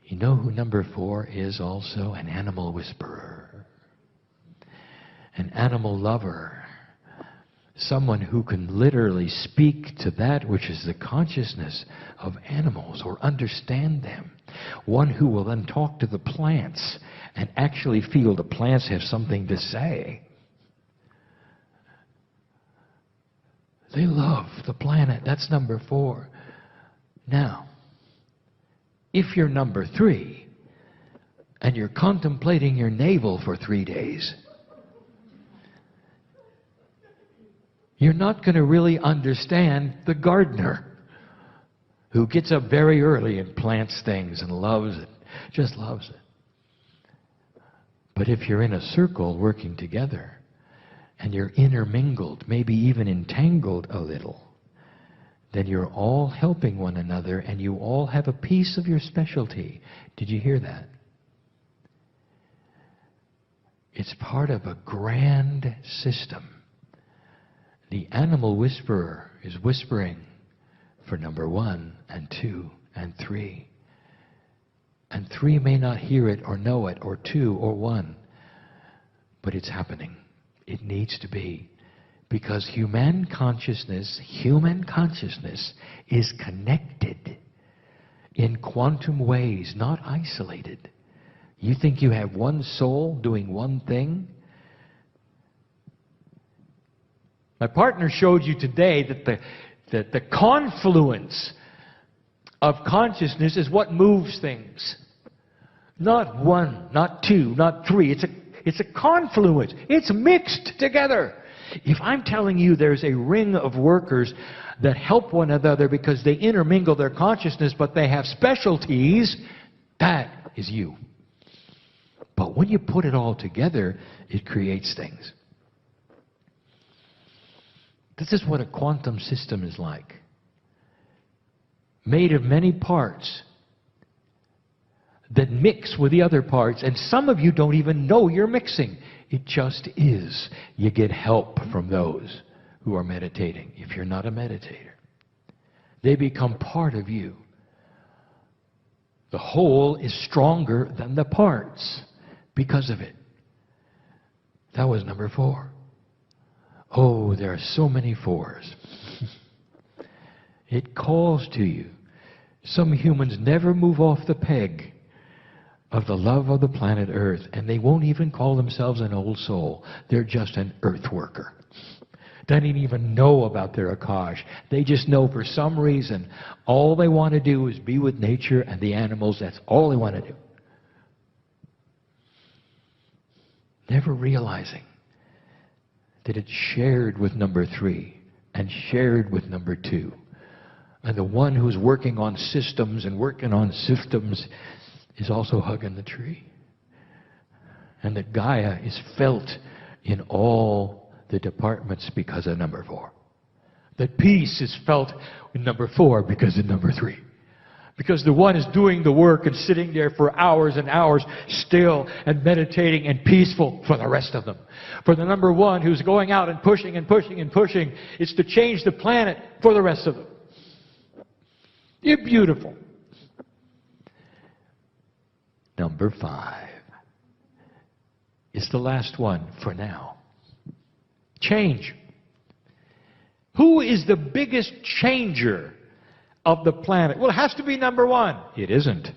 You know who number 4 is also? An animal whisperer. An animal lover. Someone who can literally speak to that which is the consciousness of animals or understand them. One who will then talk to the plants and actually feel the plants have something to say. They love the planet. That's number 4. Now, if you're number 3 and you're contemplating your navel for 3 days, you're not going to really understand the gardener who gets up very early and plants things and loves it, just loves it. But if you're in a circle working together and you're intermingled, maybe even entangled a little, then you're all helping one another and you all have a piece of your specialty. Did you hear that? It's part of a grand system. The animal whisperer is whispering for number 1 and 2 and 3. And 3 may not hear it or know it, or 2 or 1. But it's happening. It needs to be. Because human consciousness is connected in quantum ways, not isolated. You think you have one soul doing one thing? My partner showed you today that the confluence of consciousness is what moves things. Not 1, not 2, not 3. It's a confluence. It's mixed together. If I'm telling you there's a ring of workers that help one another because they intermingle their consciousness, but they have specialties, that is you. But when you put it all together, it creates things. This is what a quantum system is like. Made of many parts that mix with the other parts, and some of you don't even know you're mixing. It just is. You get help from those who are meditating. If you're not a meditator, they become part of you. The whole is stronger than the parts because of it. That was number 4. Oh, there are so many 4s. It calls to you. Some humans never move off the peg of the love of the planet Earth, and they won't even call themselves an old soul. They're just an earth worker. Doesn't even know about their Akash. They just know for some reason all they want to do is be with nature and the animals. That's all they want to do. Never realizing that it's shared with number 3 and shared with number 2. And the one who's working on systems and working on systems is also hugging the tree. And that Gaia is felt in all the departments because of number 4. That peace is felt in number 4 because of number 3. Because the one is doing the work and sitting there for hours and hours still and meditating and peaceful for the rest of them. For the number 1 who's going out and pushing and pushing and pushing, it's to change the planet for the rest of them. You're beautiful. Number 5 is the last one for now. Change. Who is the biggest changer of the planet? Well, it has to be number 1. It isn't.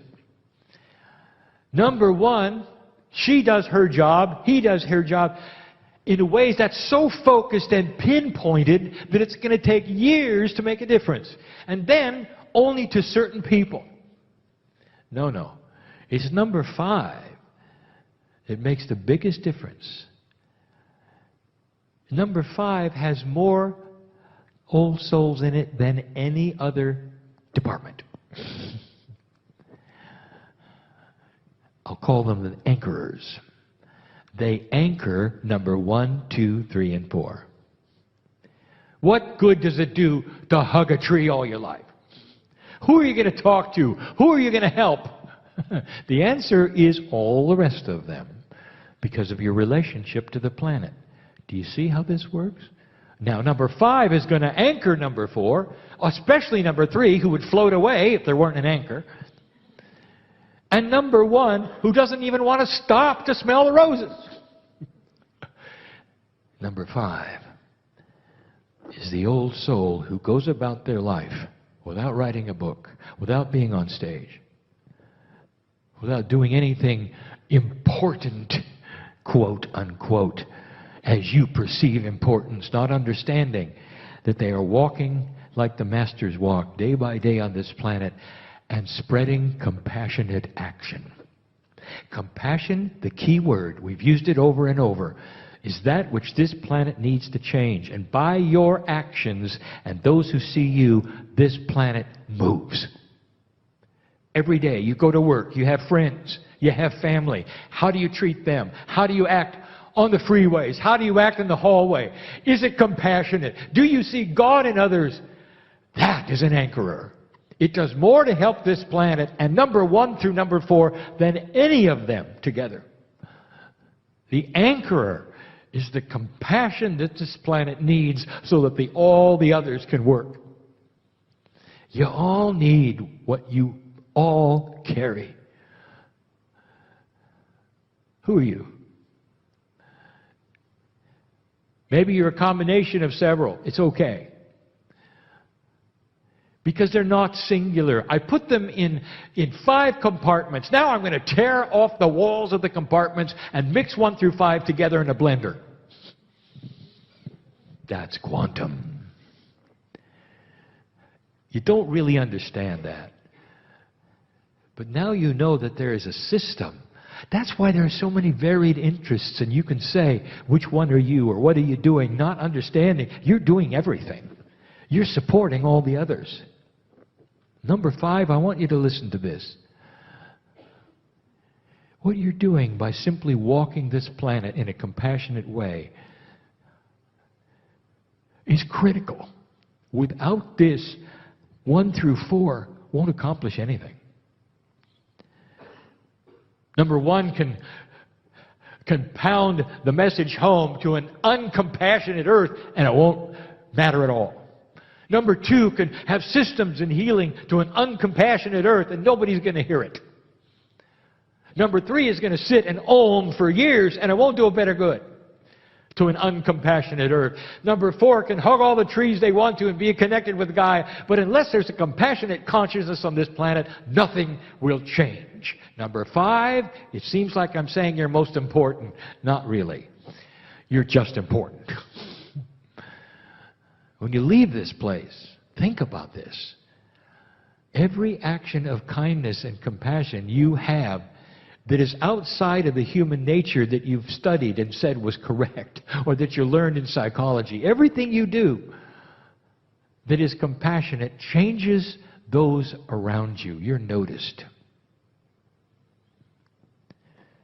Number 1, she does her job, he does her job in ways that's so focused and pinpointed that it's going to take years to make a difference. And then only to certain people. No. It's number 5 that makes the biggest difference. Number 5 has more old souls in it than any other department. I'll call them the anchorers. They anchor number 1, 2, 3, and 4. What good does it do to hug a tree all your life? Who are you going to talk to? Who are you going to help? The answer is all the rest of them, because of your relationship to the planet. Do you see how this works? Now, number 5 is going to anchor number 4, especially number 3, who would float away if there weren't an anchor. And number 1, who doesn't even want to stop to smell the roses. Number 5 is the old soul who goes about their life without writing a book, without being on stage, without doing anything important, quote unquote, as you perceive importance, not understanding that they are walking like the masters walk day by day on this planet and spreading compassionate action. Compassion, the key word, we've used it over and over, is that which this planet needs to change. And by your actions and those who see you, this planet moves. Every day you go to work, you have friends, you have family. How do you treat them? How do you act on the freeways? How do you act in the hallway? Is it compassionate? Do you see God in others? That is an anchorer. It does more to help this planet, and number 1 through number 4, than any of them together. The anchorer is the compassion that this planet needs so that all the others can work. You all need what you all carry. Who are you? Maybe you're a combination of several. It's okay. Because they're not singular. I put them in 5 compartments. Now I'm going to tear off the walls of the compartments and mix 1 through 5 together in a blender. That's quantum. You don't really understand that. But now you know that there is a system. That's why there are so many varied interests, and you can say, which one are you, or what are you doing, not understanding. You're doing everything. You're supporting all the others. Number 5, I want you to listen to this. What you're doing by simply walking this planet in a compassionate way is critical. Without this, 1 through 4 won't accomplish anything. Number 1 can pound the message home to an uncompassionate earth, and it won't matter at all. Number 2 can have systems and healing to an uncompassionate earth and nobody's going to hear it. Number 3 is going to sit and ohm for years and it won't do a bit of good to an uncompassionate earth. Number 4 can hug all the trees they want to and be connected with the guy, but unless there's a compassionate consciousness on this planet, nothing will change. Number 5, it seems like I'm saying you're most important. Not really. You're just important. When you leave this place, think about this. Every action of kindness and compassion you have that is outside of the human nature that you've studied and said was correct, or that you learned in psychology, everything you do that is compassionate changes those around you. You're noticed.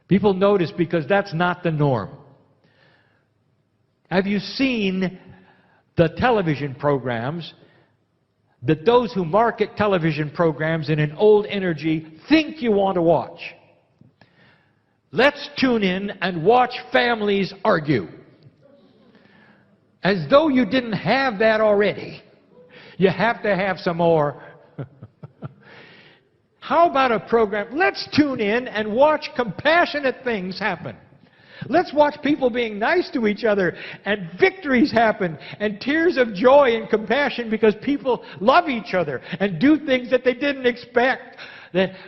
People notice because that's not the norm. Have you seen the television programs that those who market television programs in an old energy think you want to watch? Let's tune in and watch families argue. As though you didn't have that already. You have to have some more. How about a program? Let's tune in and watch compassionate things happen. Let's watch people being nice to each other and victories happen and tears of joy and compassion because people love each other and do things that they didn't expect.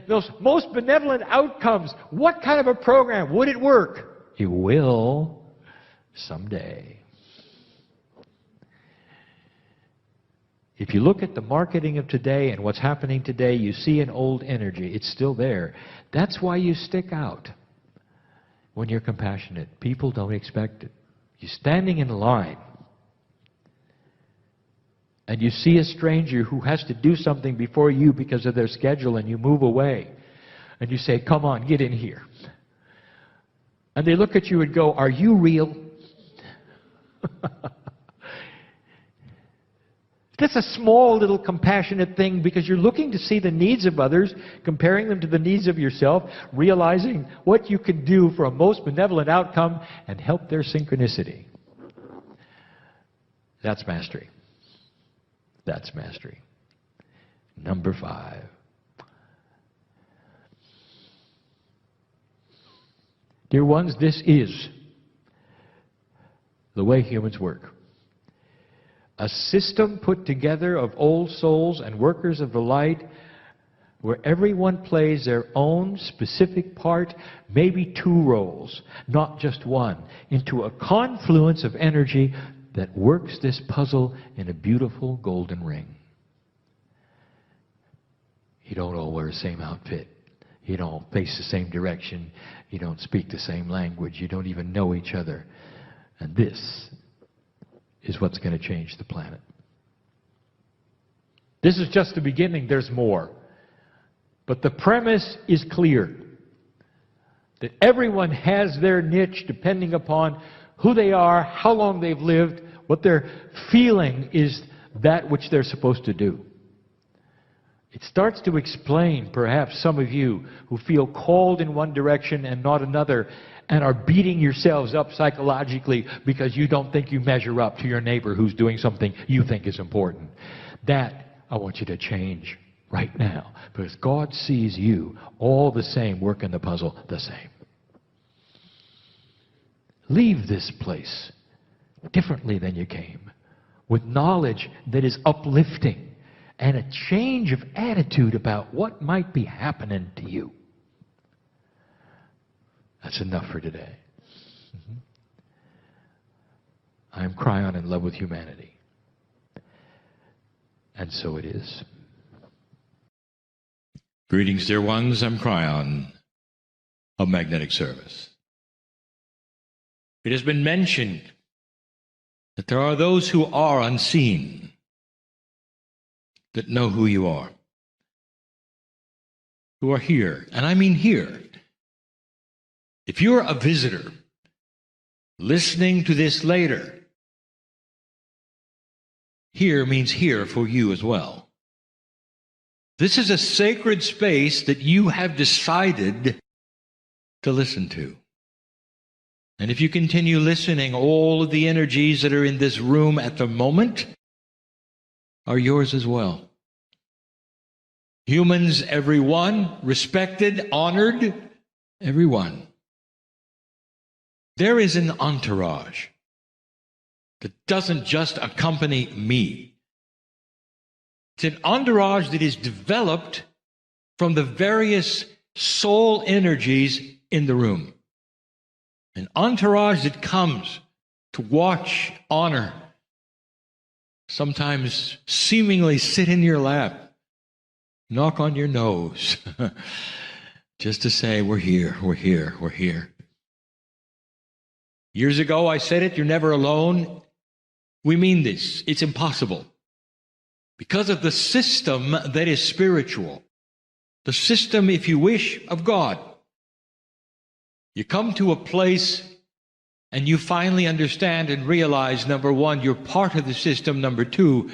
Those most benevolent outcomes. What kind of a program? Would it work? It will someday. If you look at the marketing of today and what's happening today, you see an old energy. It's still there. That's why you stick out. When you're compassionate, people don't expect it. You're standing in line and you see a stranger who has to do something before you because of their schedule and you move away and you say, come on, get in here. And they look at you and go, are you real? That's a small little compassionate thing because you're looking to see the needs of others, comparing them to the needs of yourself, realizing what you can do for a most benevolent outcome and help their synchronicity. That's mastery. That's mastery. Number 5. Dear ones, this is the way humans work. A system put together of old souls and workers of the light where everyone plays their own specific part, maybe 2 roles, not just one, into a confluence of energy that works this puzzle in a beautiful golden ring. You don't all wear the same outfit. You don't face the same direction. You don't speak the same language. You don't even know each other. And this is what's going to change the planet. This is just the beginning. There's more. But the premise is clear. That everyone has their niche depending upon who they are, how long they've lived, what they're feeling is that which they're supposed to do. It starts to explain, perhaps some of you who feel called in one direction and not another, and are beating yourselves up psychologically because you don't think you measure up to your neighbor who's doing something you think is important. That I want you to change right now, because God sees you all the same, working the puzzle the same. Leave this place differently than you came, with knowledge that is uplifting and a change of attitude about what might be happening to you. That's enough for today. I am Kryon, in love with humanity. And so it is. Greetings, dear ones. I'm Kryon of Magnetic Service. It has been mentioned that there are those who are unseen that know who you are, who are here, and I mean here. If you're a visitor listening to this later, here means here for you as well. This is a sacred space that you have decided to listen to. And if you continue listening, all of the energies that are in this room at the moment are yours as well. Humans, everyone, respected, honored, everyone. There is an entourage that doesn't just accompany me. It's an entourage that is developed from the various soul energies in the room. An entourage that comes to watch, honor, sometimes seemingly sit in your lap, knock on your nose, just to say, we're here, we're here, we're here. Years ago I said it, you're never alone. We mean this. It's impossible. Because of the system that is spiritual, the system, if you wish, of God. You come to a place and you finally understand and realize, number one, you're part of the system. Number two,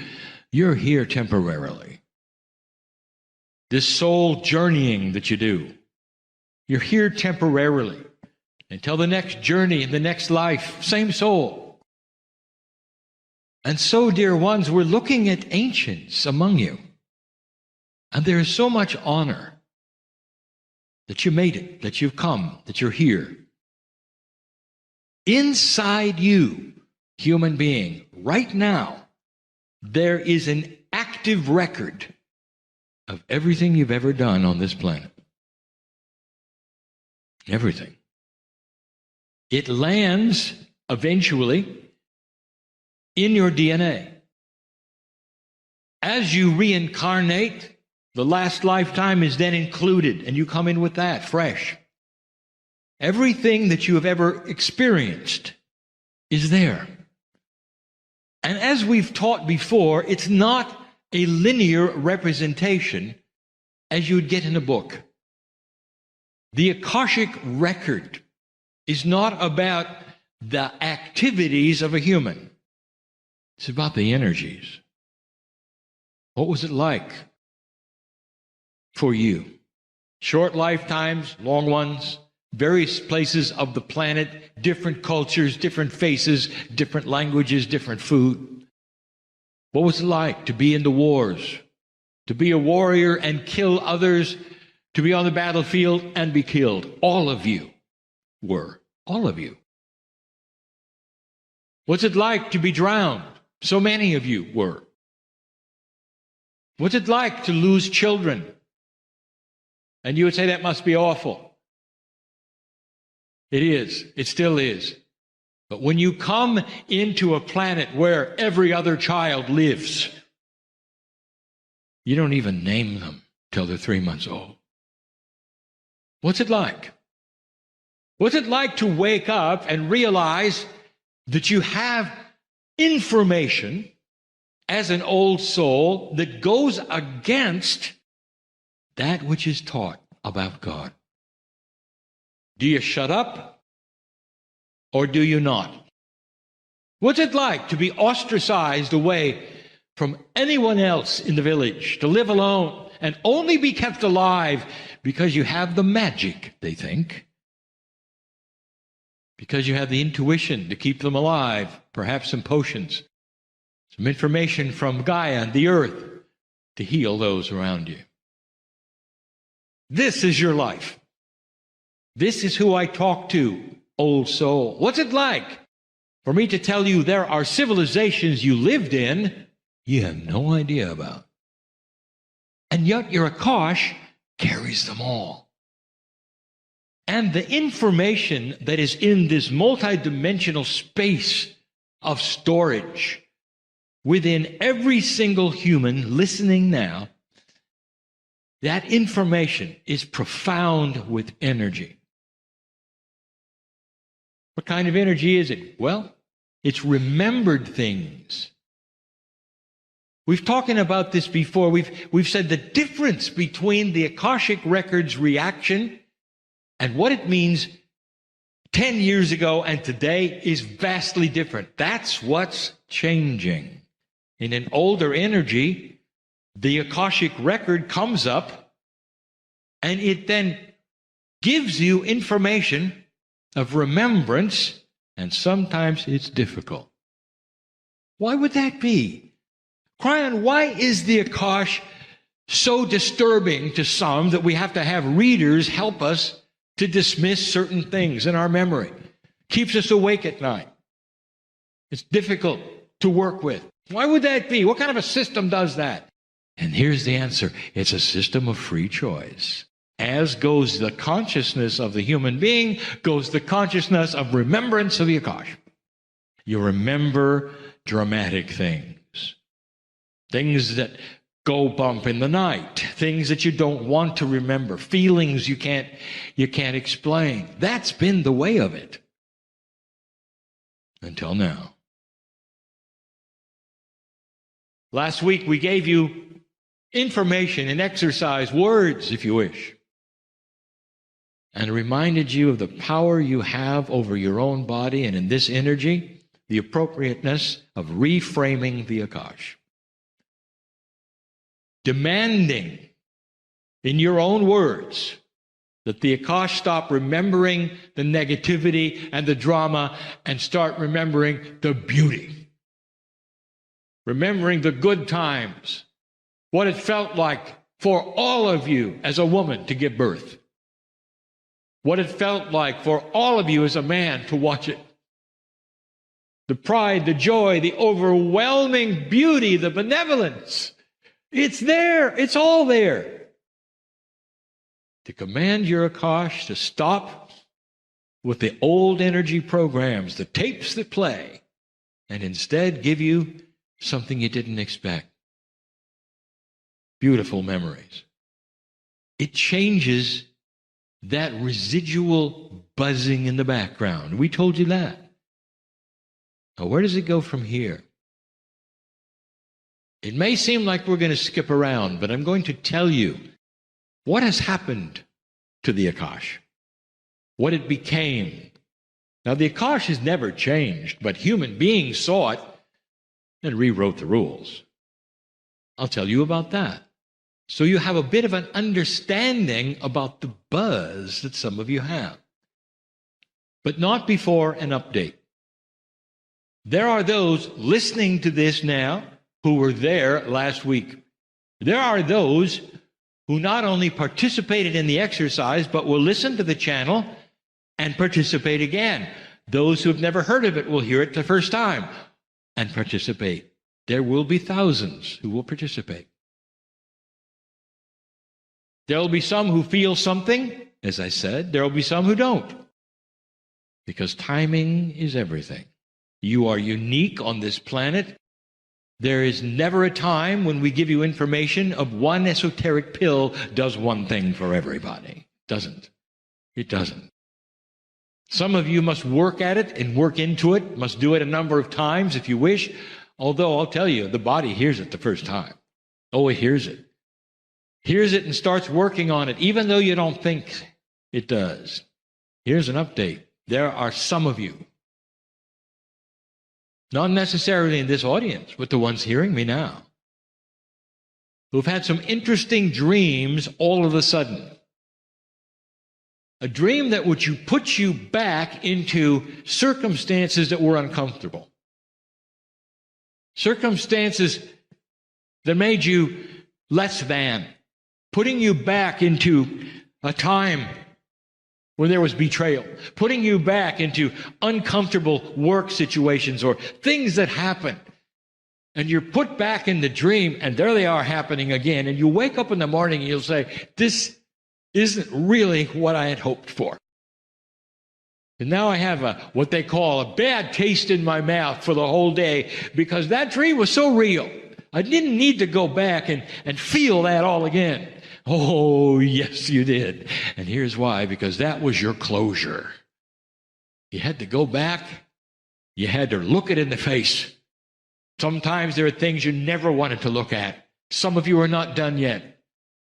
you're here temporarily. This soul journeying that you do, you're here temporarily until the next journey in the next life, same soul. And so, dear ones, we're looking at ancients among you. And there is so much honor that you made it, that you've come, that you're here. Inside you, human being, right now, there is an active record of everything you've ever done on this planet. Everything. It lands eventually in your DNA. As you reincarnate, the last lifetime is then included, and you come in with that, fresh. Everything that you have ever experienced is there. And as we've taught before, it's not a linear representation as you would get in a book. The Akashic record is not about the activities of a human. It's about the energies. What was it like for you? Short lifetimes, long ones, various places of the planet, different cultures, different faces, different languages, different food. What was it like to be in the wars, to be a warrior and kill others, to be on the battlefield and be killed? All of you were. All of you. What's it like to be drowned? So many of you were. What's it like to lose children? And you would say that must be awful. It is. It still is. But when you come into a planet where every other child lives, you don't even name them till they're 3 months old. What's it like? What's it like to wake up and realize that you have information as an old soul that goes against that which is taught about God? Do you shut up or do you not? What's it like to be ostracized away from anyone else in the village, to live alone and only be kept alive because you have the magic, they think, because you have the intuition to keep them alive, perhaps some potions, some information from Gaia and the earth to heal those around you? This is your life. This is who I talk to, old soul. What's it like for me to tell you there are civilizations you lived in you have no idea about? And yet your Akash carries them all. And the information that is in this multidimensional space of storage within every single human listening now, that information is profound with energy. What kind of energy is it? Well, it's remembered things. We've talked about this before. We've said the difference between the Akashic Records reaction and what it means 10 years ago and today is vastly different. That's what's changing. In an older energy, the Akashic Record comes up and it then gives you information of remembrance, and sometimes it's difficult. Why would that be? Kryon, why is the Akash so disturbing to some that we have to have readers help us to dismiss certain things in our memory? Keeps us awake at night. It's difficult to work with. Why would that be? What kind of a system does that? And here's the answer. It's a system of free choice. As goes the consciousness of the human being, goes the consciousness of remembrance of the Akash. You remember dramatic things. Things that go bump in the night. Things that you don't want to remember. Feelings you can't explain. That's been the way of it. Until now. Last week we gave you information and exercise, words if you wish, and reminded you of the power you have over your own body, and in this energy, the appropriateness of reframing the Akash. Demanding in your own words that the Akash stop remembering the negativity and the drama and start remembering the beauty. Remembering the good times, what it felt like for all of you as a woman to give birth, what it felt like for all of you as a man to watch it, the pride, the joy, the overwhelming beauty, the benevolence. It's there. It's all there. To command your Akash to stop with the old energy programs, the tapes that play, and instead give you something you didn't expect. Beautiful memories. It changes that residual buzzing in the background. We told you that. Now, where does it go from here? It may seem like we're going to skip around, but I'm going to tell you what has happened to the Akash, what it became. Now, the Akash has never changed, but human beings saw it and rewrote the rules. I'll tell you about that. So you have a bit of an understanding about the buzz that some of you have. But not before an update. There are those listening to this now who were there last week. There are those who not only participated in the exercise, but will listen to the channel and participate again. Those who have never heard of it will hear it the first time and participate. There will be thousands who will participate. There will be some who feel something, as I said. There will be some who don't. Because timing is everything. You are unique on this planet. There is never a time when we give you information of one esoteric pill does one thing for everybody. Doesn't. It doesn't. Some of you must work at it and work into it, must do it a number of times if you wish. Although I'll tell you, the body hears it the first time. Oh, it hears it. Hears it and starts working on it, even though you don't think it does. Here's an update. There are some of you, not necessarily in this audience, but the ones hearing me now, who've had some interesting dreams all of a sudden. A dream that would put you back into circumstances that were uncomfortable. Circumstances that made you less than. Putting you back into a time when there was betrayal. Putting you back into uncomfortable work situations or things that happened. And you're put back in the dream, and there they are happening again. And you wake up in the morning and you'll say, this isn't really what I had hoped for. And now I have what they call a bad taste in my mouth for the whole day because that dream was so real. I didn't need to go back and feel that all again. Oh, yes, you did. And here's why, because that was your closure. You had to go back. You had to look it in the face. Sometimes there are things you never wanted to look at. Some of you are not done yet.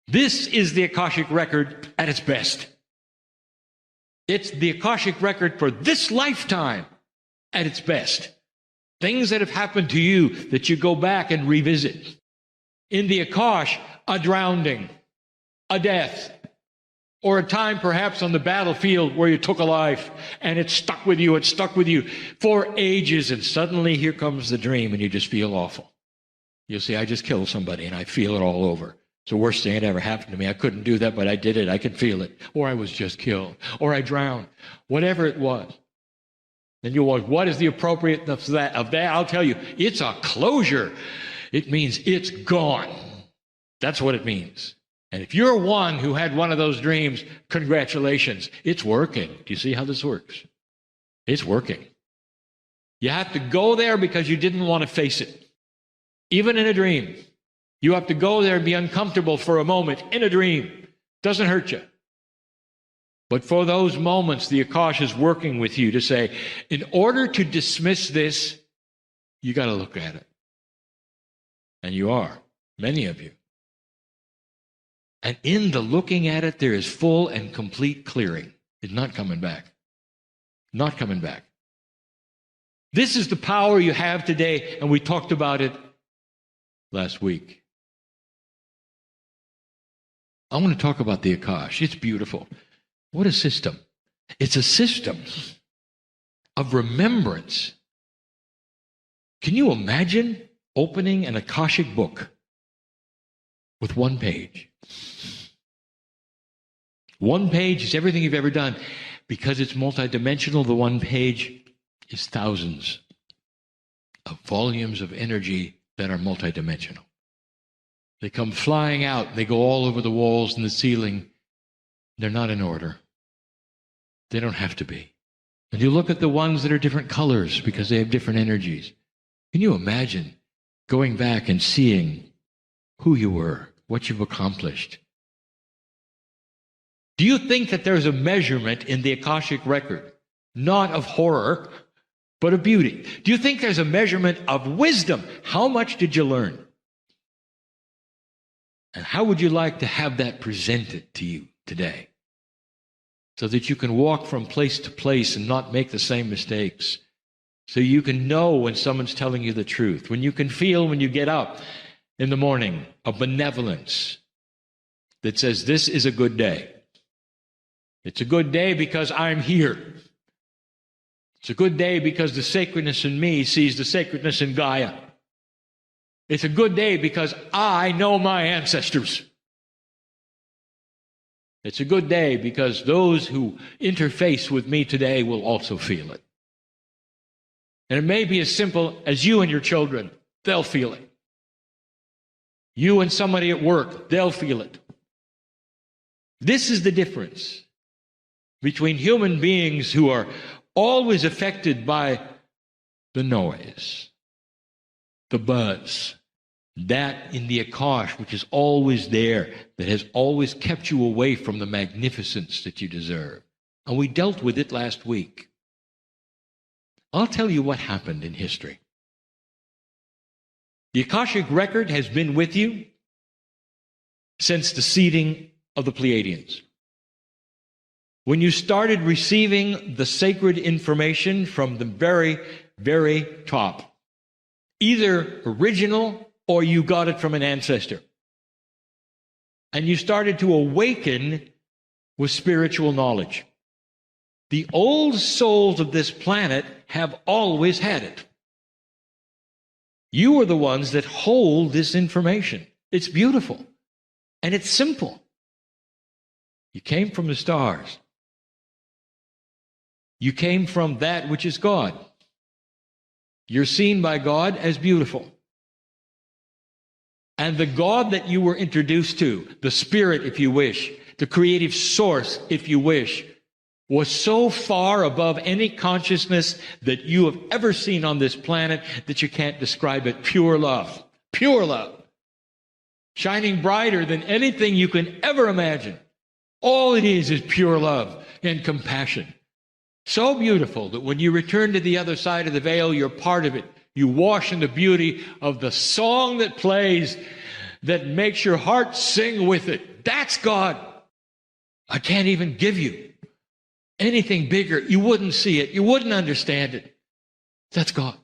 This is the Akashic record at its best. It's the Akashic record for this lifetime at its best. Things that have happened to you that you go back and revisit. In the Akash, a drowning, a death, or a time perhaps on the battlefield where you took a life and it stuck with you for ages, and suddenly here comes the dream and you just feel awful. You'll say, I just killed somebody and I feel it all over. It's the worst thing that ever happened to me. I couldn't do that, but I did it. I could feel it. Or I was just killed. Or I drowned. Whatever it was. Then you'll wonder, what is the appropriateness of that? I'll tell you, it's a closure. It means it's gone. That's what it means. And if you're one who had one of those dreams, congratulations. It's working. Do you see how this works? It's working. You have to go there because you didn't want to face it. Even in a dream. You have to go there and be uncomfortable for a moment in a dream. Doesn't hurt you. But for those moments, the Akash is working with you to say, in order to dismiss this, you got to look at it. And you are, many of you. And in the looking at it, there is full and complete clearing. It's not coming back. Not coming back. This is the power you have today, and we talked about it last week. I want to talk about the Akash. It's beautiful. What a system. It's a system of remembrance. Can you imagine opening an Akashic book with one page? One page is everything you've ever done. Because it's multidimensional, the one page is thousands of volumes of energy that are multidimensional. They come flying out. They go all over the walls and the ceiling. They're not in order. They don't have to be. And you look at the ones that are different colors because they have different energies. Can you imagine going back and seeing who you were, what you've accomplished? Do you think that there's a measurement in the Akashic record, not of horror, but of beauty? Do you think there's a measurement of wisdom? How much did you learn? And how would you like to have that presented to you today? So that you can walk from place to place and not make the same mistakes. So you can know when someone's telling you the truth. When you can feel when you get up in the morning a benevolence that says, this is a good day. It's a good day because I'm here. It's a good day because the sacredness in me sees the sacredness in Gaia. It's a good day because I know my ancestors. It's a good day because those who interface with me today will also feel it. And it may be as simple as you and your children. They'll feel it. You and somebody at work, they'll feel it. This is the difference between human beings who are always affected by the noise, the buzz, that in the Akash, which is always there, that has always kept you away from the magnificence that you deserve. And we dealt with it last week. I'll tell you what happened in history. The Akashic record has been with you since the seeding of the Pleiadians. When you started receiving the sacred information from the very, very top, either original or you got it from an ancestor. And you started to awaken with spiritual knowledge. The old souls of this planet have always had it. You are the ones that hold this information. It's beautiful. And it's simple. You came from the stars. You came from that which is God. You're seen by God as beautiful. And the God that you were introduced to, the Spirit, if you wish, the creative source, if you wish, was so far above any consciousness that you have ever seen on this planet that you can't describe it. Pure love. Pure love. Shining brighter than anything you can ever imagine. All it is pure love and compassion. So beautiful that when you return to the other side of the veil, you're part of it. You wash in the beauty of the song that plays that makes your heart sing with it. That's God. I can't even give you anything bigger. You wouldn't see it. You wouldn't understand it. That's God.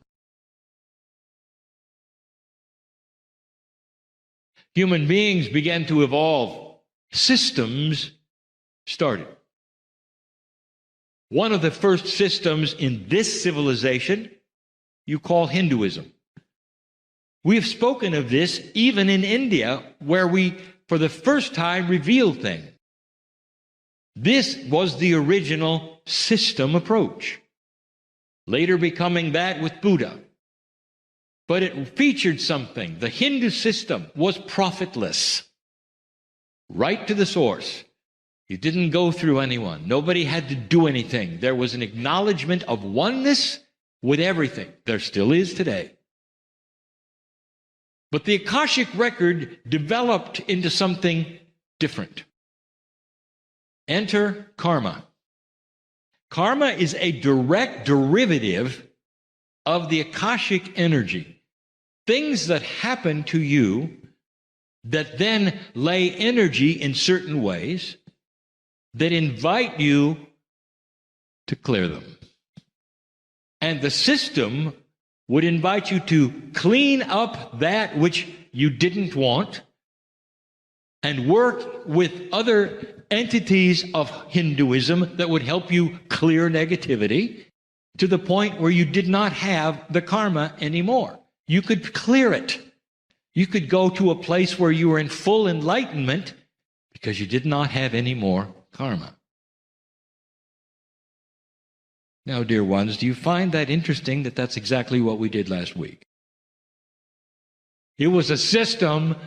Human beings began to evolve. Systems started. One of the first systems in this civilization you call Hinduism. We have spoken of this even in India, where we, for the first time, revealed things. This was the original system approach, later becoming that with Buddha. But it featured something. The Hindu system was profitless, right to the source. You didn't go through anyone. Nobody had to do anything. There was an acknowledgement of oneness with everything. There still is today. But the Akashic record developed into something different. Enter karma. Karma is a direct derivative of the Akashic energy. Things that happen to you that then lay energy in certain ways that invite you to clear them. And the system would invite you to clean up that which you didn't want and work with other entities of Hinduism that would help you clear negativity to the point where you did not have the karma anymore. You could clear it. You could go to a place where you were in full enlightenment because you did not have any more karma. Now, dear ones, do you find that interesting that that's exactly what we did last week? It was a system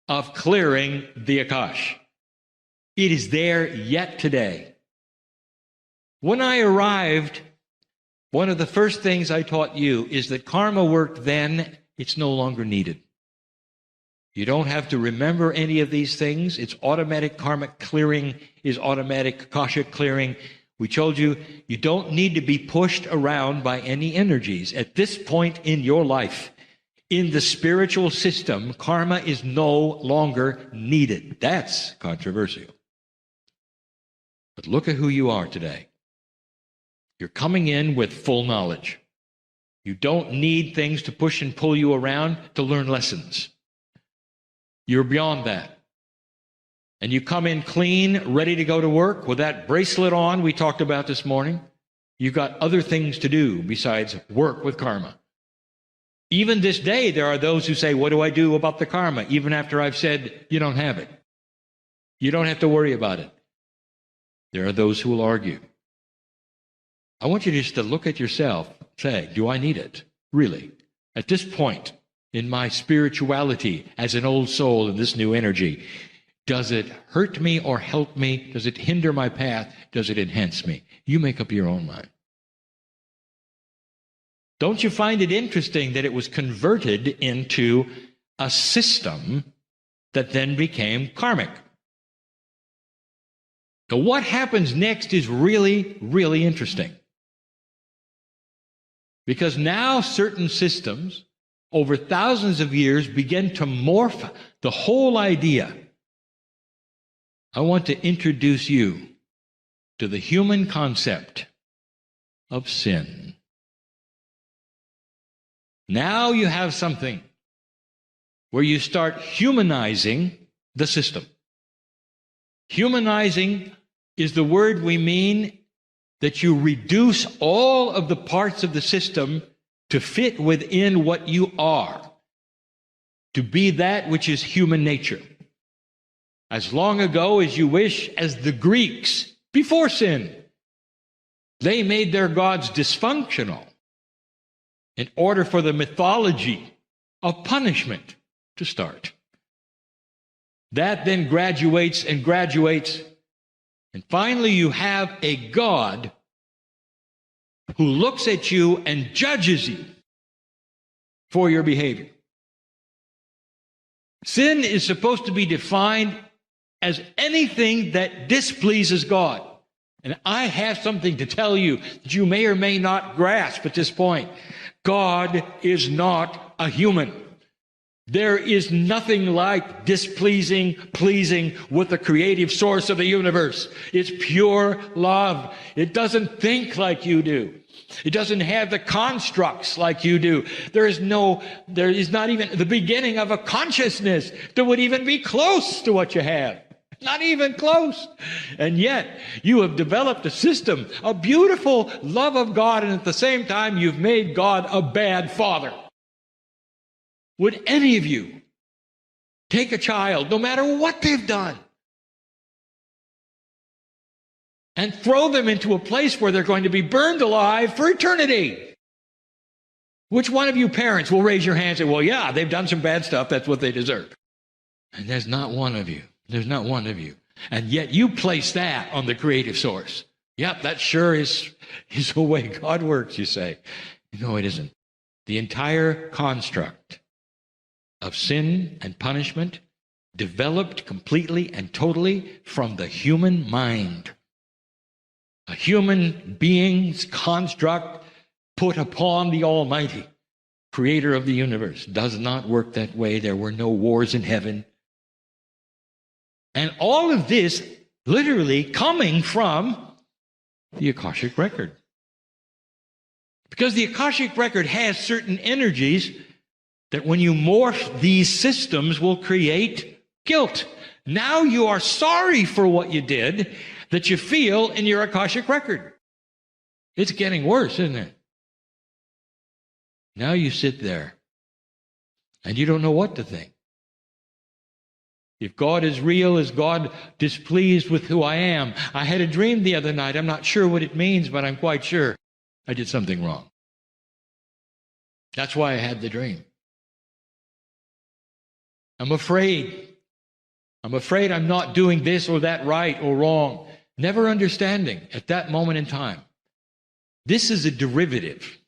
of clearing the Akash. It is there yet today. When I arrived, one of the first things I taught you is that karma worked then, it's no longer needed. You don't have to remember any of these things. It's automatic. Karmic clearing is automatic. Akashic clearing. We told you, you don't need to be pushed around by any energies. At this point in your life, in the spiritual system, karma is no longer needed. That's controversial. But look at who you are today. You're coming in with full knowledge. You don't need things to push and pull you around to learn lessons. You're beyond that. And you come in clean, ready to go to work with that bracelet on we talked about this morning. You've got other things to do besides work with karma. Even this day, there are those who say, what do I do about the karma? Even after I've said, you don't have it. You don't have to worry about it. There are those who will argue. I want you just to look at yourself, say, do I need it? Really? At this point in my spirituality as an old soul in this new energy, does it hurt me or help me? Does it hinder my path? Does it enhance me? You make up your own mind. Don't you find it interesting that it was converted into a system that then became karmic? Now, what happens next is really, really interesting. Because now certain systems, over thousands of years, begin to morph the whole idea. I want to introduce you to the human concept of sin. Now you have something where you start humanizing the system. Humanizing is the word we mean that you reduce all of the parts of the system to fit within what you are, to be that which is human nature. As long ago as you wish, as the Greeks, before sin, they made their gods dysfunctional in order for the mythology of punishment to start. That then graduates and graduates, and finally you have a God who looks at you and judges you for your behavior. Sin is supposed to be defined as anything that displeases God. And I have something to tell you that you may or may not grasp at this point. God is not a human. There is nothing like displeasing, pleasing with the creative source of the universe. It's pure love. It doesn't think like you do. It doesn't have the constructs like you do. There is not even the beginning of a consciousness that would even be close to what you have. Not even close. And yet, you have developed a system, a beautiful love of God, and at the same time, you've made God a bad father. Would any of you take a child, no matter what they've done, and throw them into a place where they're going to be burned alive for eternity? Which one of you parents will raise your hand and say, well, yeah, they've done some bad stuff. That's what they deserve. And there's not one of you. There's not one of you. And yet you place that on the creative source. Yep, that sure is the way God works, you say. No, it isn't. The entire construct of sin and punishment developed completely and totally from the human mind. A human being's construct put upon the Almighty, creator of the universe. Does not work that way. There were no wars in heaven. And all of this literally coming from the Akashic record. Because the Akashic record has certain energies that when you morph these systems will create guilt. Now you are sorry for what you did that you feel in your Akashic record. It's getting worse, isn't it? Now you sit there and you don't know what to think. If God is real, is God displeased with who I am? I had a dream the other night. I'm not sure what it means, but I'm quite sure I did something wrong. That's why I had the dream. I'm afraid. I'm afraid I'm not doing this or that right or wrong. Never understanding at that moment in time. This is a derivative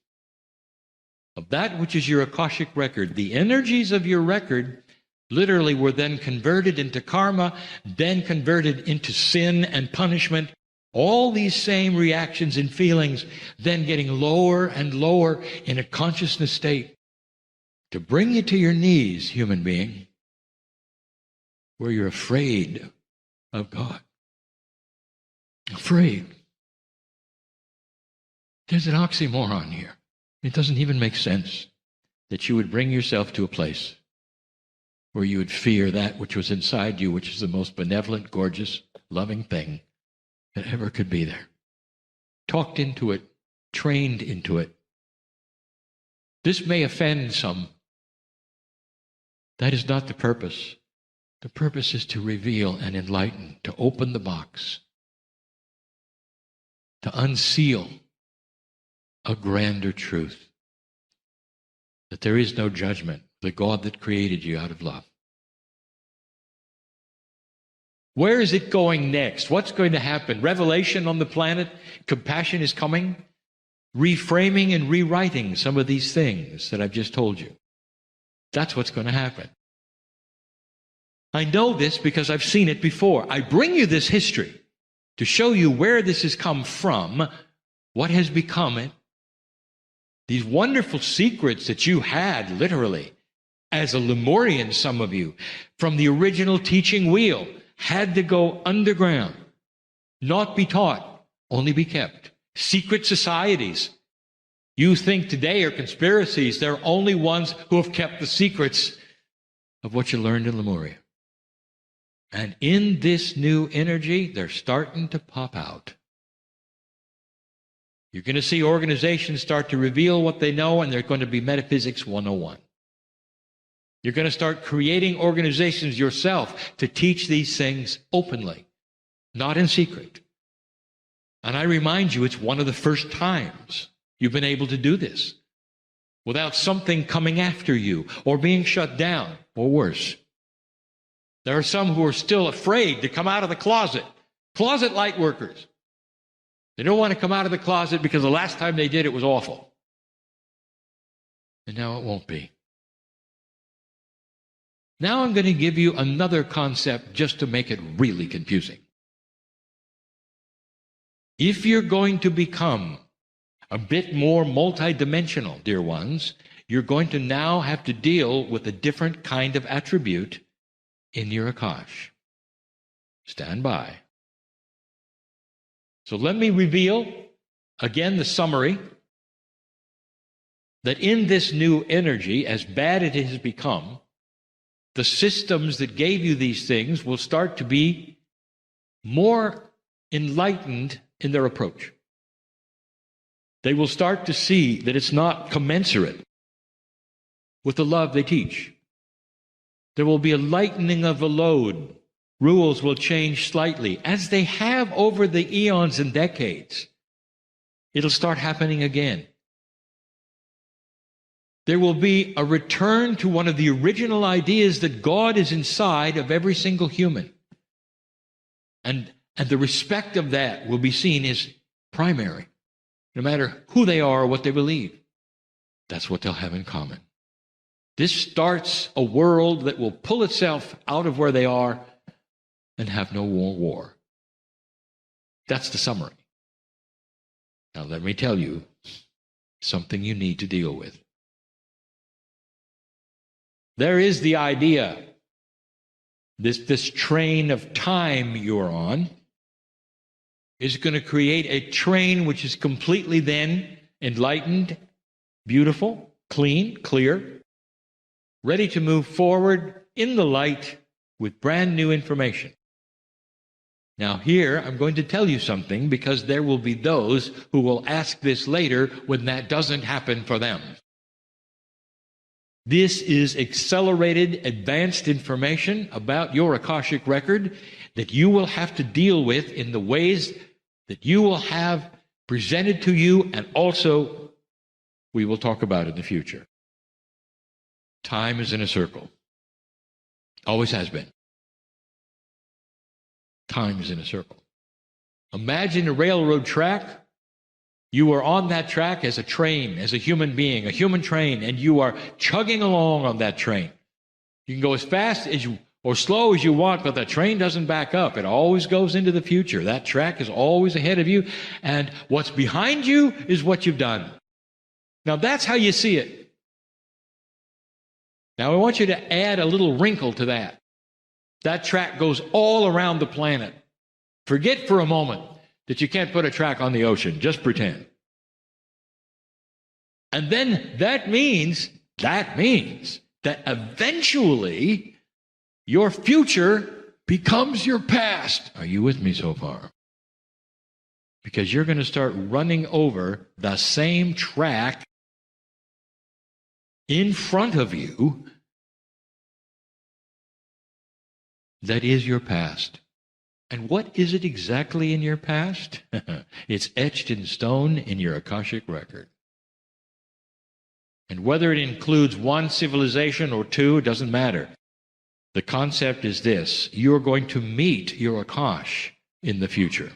of that which is your Akashic record. The energies of your record literally were then converted into karma, then converted into sin and punishment. All these same reactions and feelings then getting lower and lower in a consciousness state to bring you to your knees, human being, where you're afraid of God. Afraid. There's an oxymoron here. It doesn't even make sense that you would bring yourself to a place where you would fear that which was inside you, which is the most benevolent, gorgeous, loving thing that ever could be there. Talked into it, trained into it. This may offend some. That is not the purpose. The purpose is to reveal and enlighten, to open the box, to unseal a grander truth, that there is no judgment, the God that created you out of love. Where is it going next? What's going to happen? Revelation on the planet? Compassion is coming? Reframing and rewriting some of these things that I've just told you. That's what's going to happen. I know this because I've seen it before. I bring you this history to show you where this has come from, what has become it. These wonderful secrets that you had, literally, as a Lemurian, some of you, from the original teaching wheel, had to go underground, not be taught, only be kept. Secret societies you think today are conspiracies. They're only ones who have kept the secrets of what you learned in Lemuria. And in this new energy, they're starting to pop out. You're going to see organizations start to reveal what they know, and they're going to be Metaphysics 101. You're going to start creating organizations yourself to teach these things openly, not in secret. And I remind you, it's one of the first times you've been able to do this without something coming after you or being shut down or worse. There are some who are still afraid to come out of the closet light workers. They don't want to come out of the closet because the last time they did, it was awful. And now it won't be. Now I'm going to give you another concept just to make it really confusing. If you're going to become a bit more multidimensional, dear ones, you're going to now have to deal with a different kind of attribute in your Akash. Stand by. So let me reveal, again, the summary, that in this new energy, as bad it has become, the systems that gave you these things will start to be more enlightened in their approach. They will start to see that it's not commensurate with the love they teach. There will be a lightening of the load. Rules will change slightly, as they have over the eons and decades. It'll start happening again. There will be a return to one of the original ideas that God is inside of every single human. And the respect of that will be seen as primary, no matter who they are or what they believe. That's what they'll have in common. This starts a world that will pull itself out of where they are and have no more war. That's the summary. Now let me tell you something you need to deal with. There is the idea, this train of time you're on is going to create a train which is completely then enlightened, beautiful, clean, clear, ready to move forward in the light with brand new information. Now here, I'm going to tell you something, because there will be those who will ask this later when that doesn't happen for them. This is accelerated, advanced information about your Akashic record that you will have to deal with in the ways that you will have presented to you, and also we will talk about in the future. Time is in a circle. Always has been. Time is in a circle. Imagine a railroad track. You are on that track as a train, as a human being, a human train, and you are chugging along on that train. You can go as fast as you or slow as you want, but the train doesn't back up. It always goes into the future. That track is always ahead of you, and what's behind you is what you've done. Now that's how you see it. Now I want you to add a little wrinkle to that. That track goes all around the planet. Forget for a moment that you can't put a track on the ocean. Just pretend. And then that means that eventually your future becomes your past. Are you with me so far? Because you're going to start running over the same track in front of you that is your past. And what is it exactly in your past? It's etched in stone in your Akashic record. And whether it includes one civilization or two, it doesn't matter. The concept is this: you're going to meet your Akash in the future.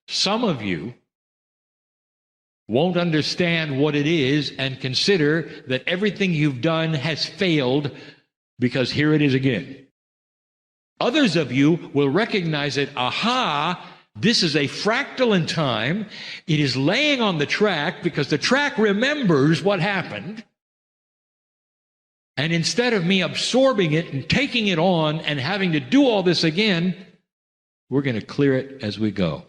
Some of you won't understand what it is and consider that everything you've done has failed, because here it is again. Others of you will recognize that, aha, this is a fractal in time. It is laying on the track because the track remembers what happened. And instead of me absorbing it and taking it on and having to do all this again, we're going to clear it as we go.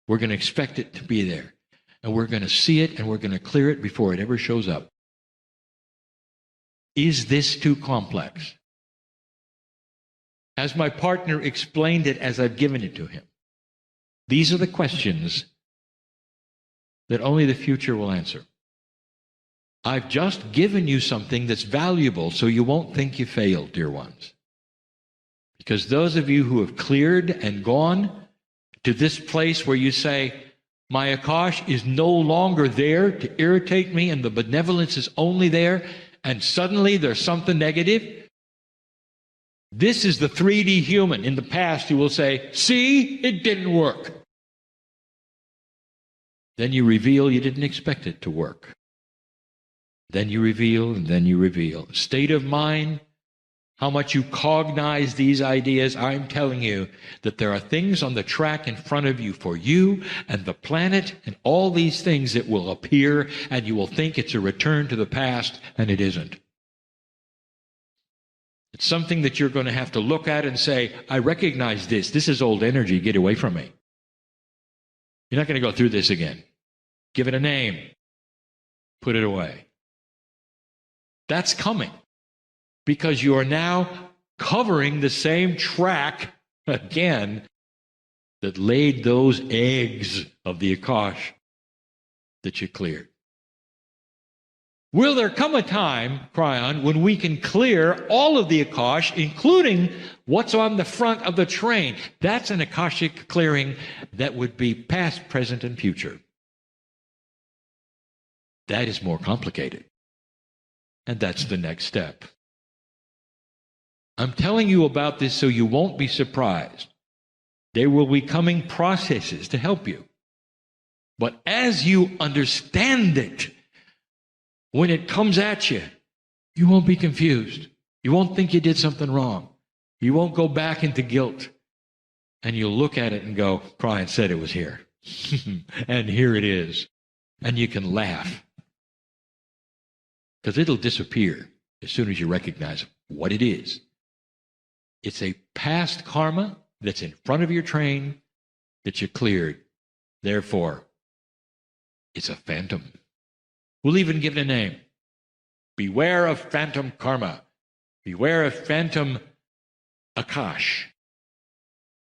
We're going to expect it to be there. And we're going to see it, and we're going to clear it before it ever shows up. Is this too complex? As my partner explained it as I've given it to him, these are the questions that only the future will answer. I've just given you something that's valuable so you won't think you failed, dear ones. Because those of you who have cleared and gone to this place where you say, my Akash is no longer there to irritate me and the benevolence is only there, and suddenly there's something negative. This is the 3D human in the past who will say, see, it didn't work. Then you reveal you didn't expect it to work. Then you reveal, and then you reveal. State of mind, how much you cognize these ideas. I'm telling you that there are things on the track in front of you for you and the planet and all these things that will appear, and you will think it's a return to the past, and it isn't. It's something that you're going to have to look at and say, I recognize this. This is old energy. Get away from me. You're not going to go through this again. Give it a name. Put it away. That's coming because you are now covering the same track again that laid those eggs of the Akash that you cleared. Will there come a time, Kryon, when we can clear all of the Akash, including what's on the front of the train? That's an Akashic clearing that would be past, present, and future. That is more complicated. And that's the next step. I'm telling you about this so you won't be surprised. There will be coming processes to help you. But as you understand it, when it comes at you, you won't be confused. You won't think you did something wrong. You won't go back into guilt. And you'll look at it and go, Kryon said it was here. And here it is. And you can laugh. Because it'll disappear as soon as you recognize what it is. It's a past karma that's in front of your train that you cleared. Therefore, it's a phantom. We'll even give it a name. Beware of phantom karma. Beware of phantom Akash.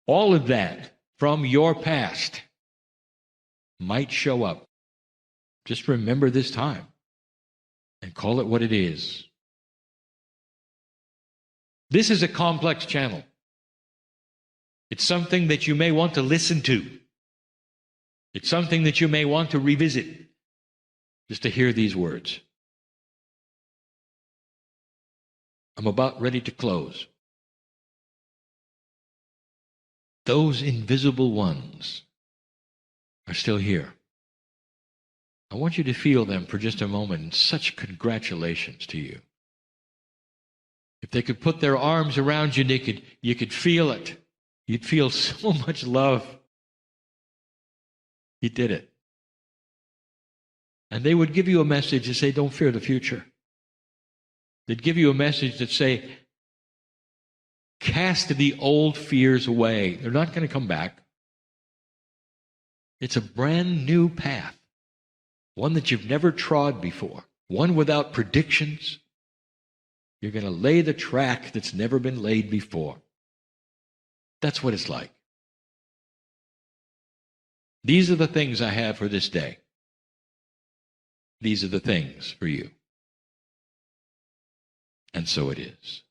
All of that from your past might show up. Just remember this time and call it what it is. This is a complex channel. It's something that you may want to listen to. It's something that you may want to revisit. Just to hear these words. I'm about ready to close. Those invisible ones are still here. I want you to feel them for just a moment, and such congratulations to you. If they could put their arms around you, you could feel it. You'd feel so much love. You did it. And they would give you a message that say, don't fear the future. They'd give you a message that say, cast the old fears away. They're not going to come back. It's a brand new path. One that you've never trod before. One without predictions. You're going to lay the track that's never been laid before. That's what it's like. These are the things I have for this day. These are the things for you. And so it is.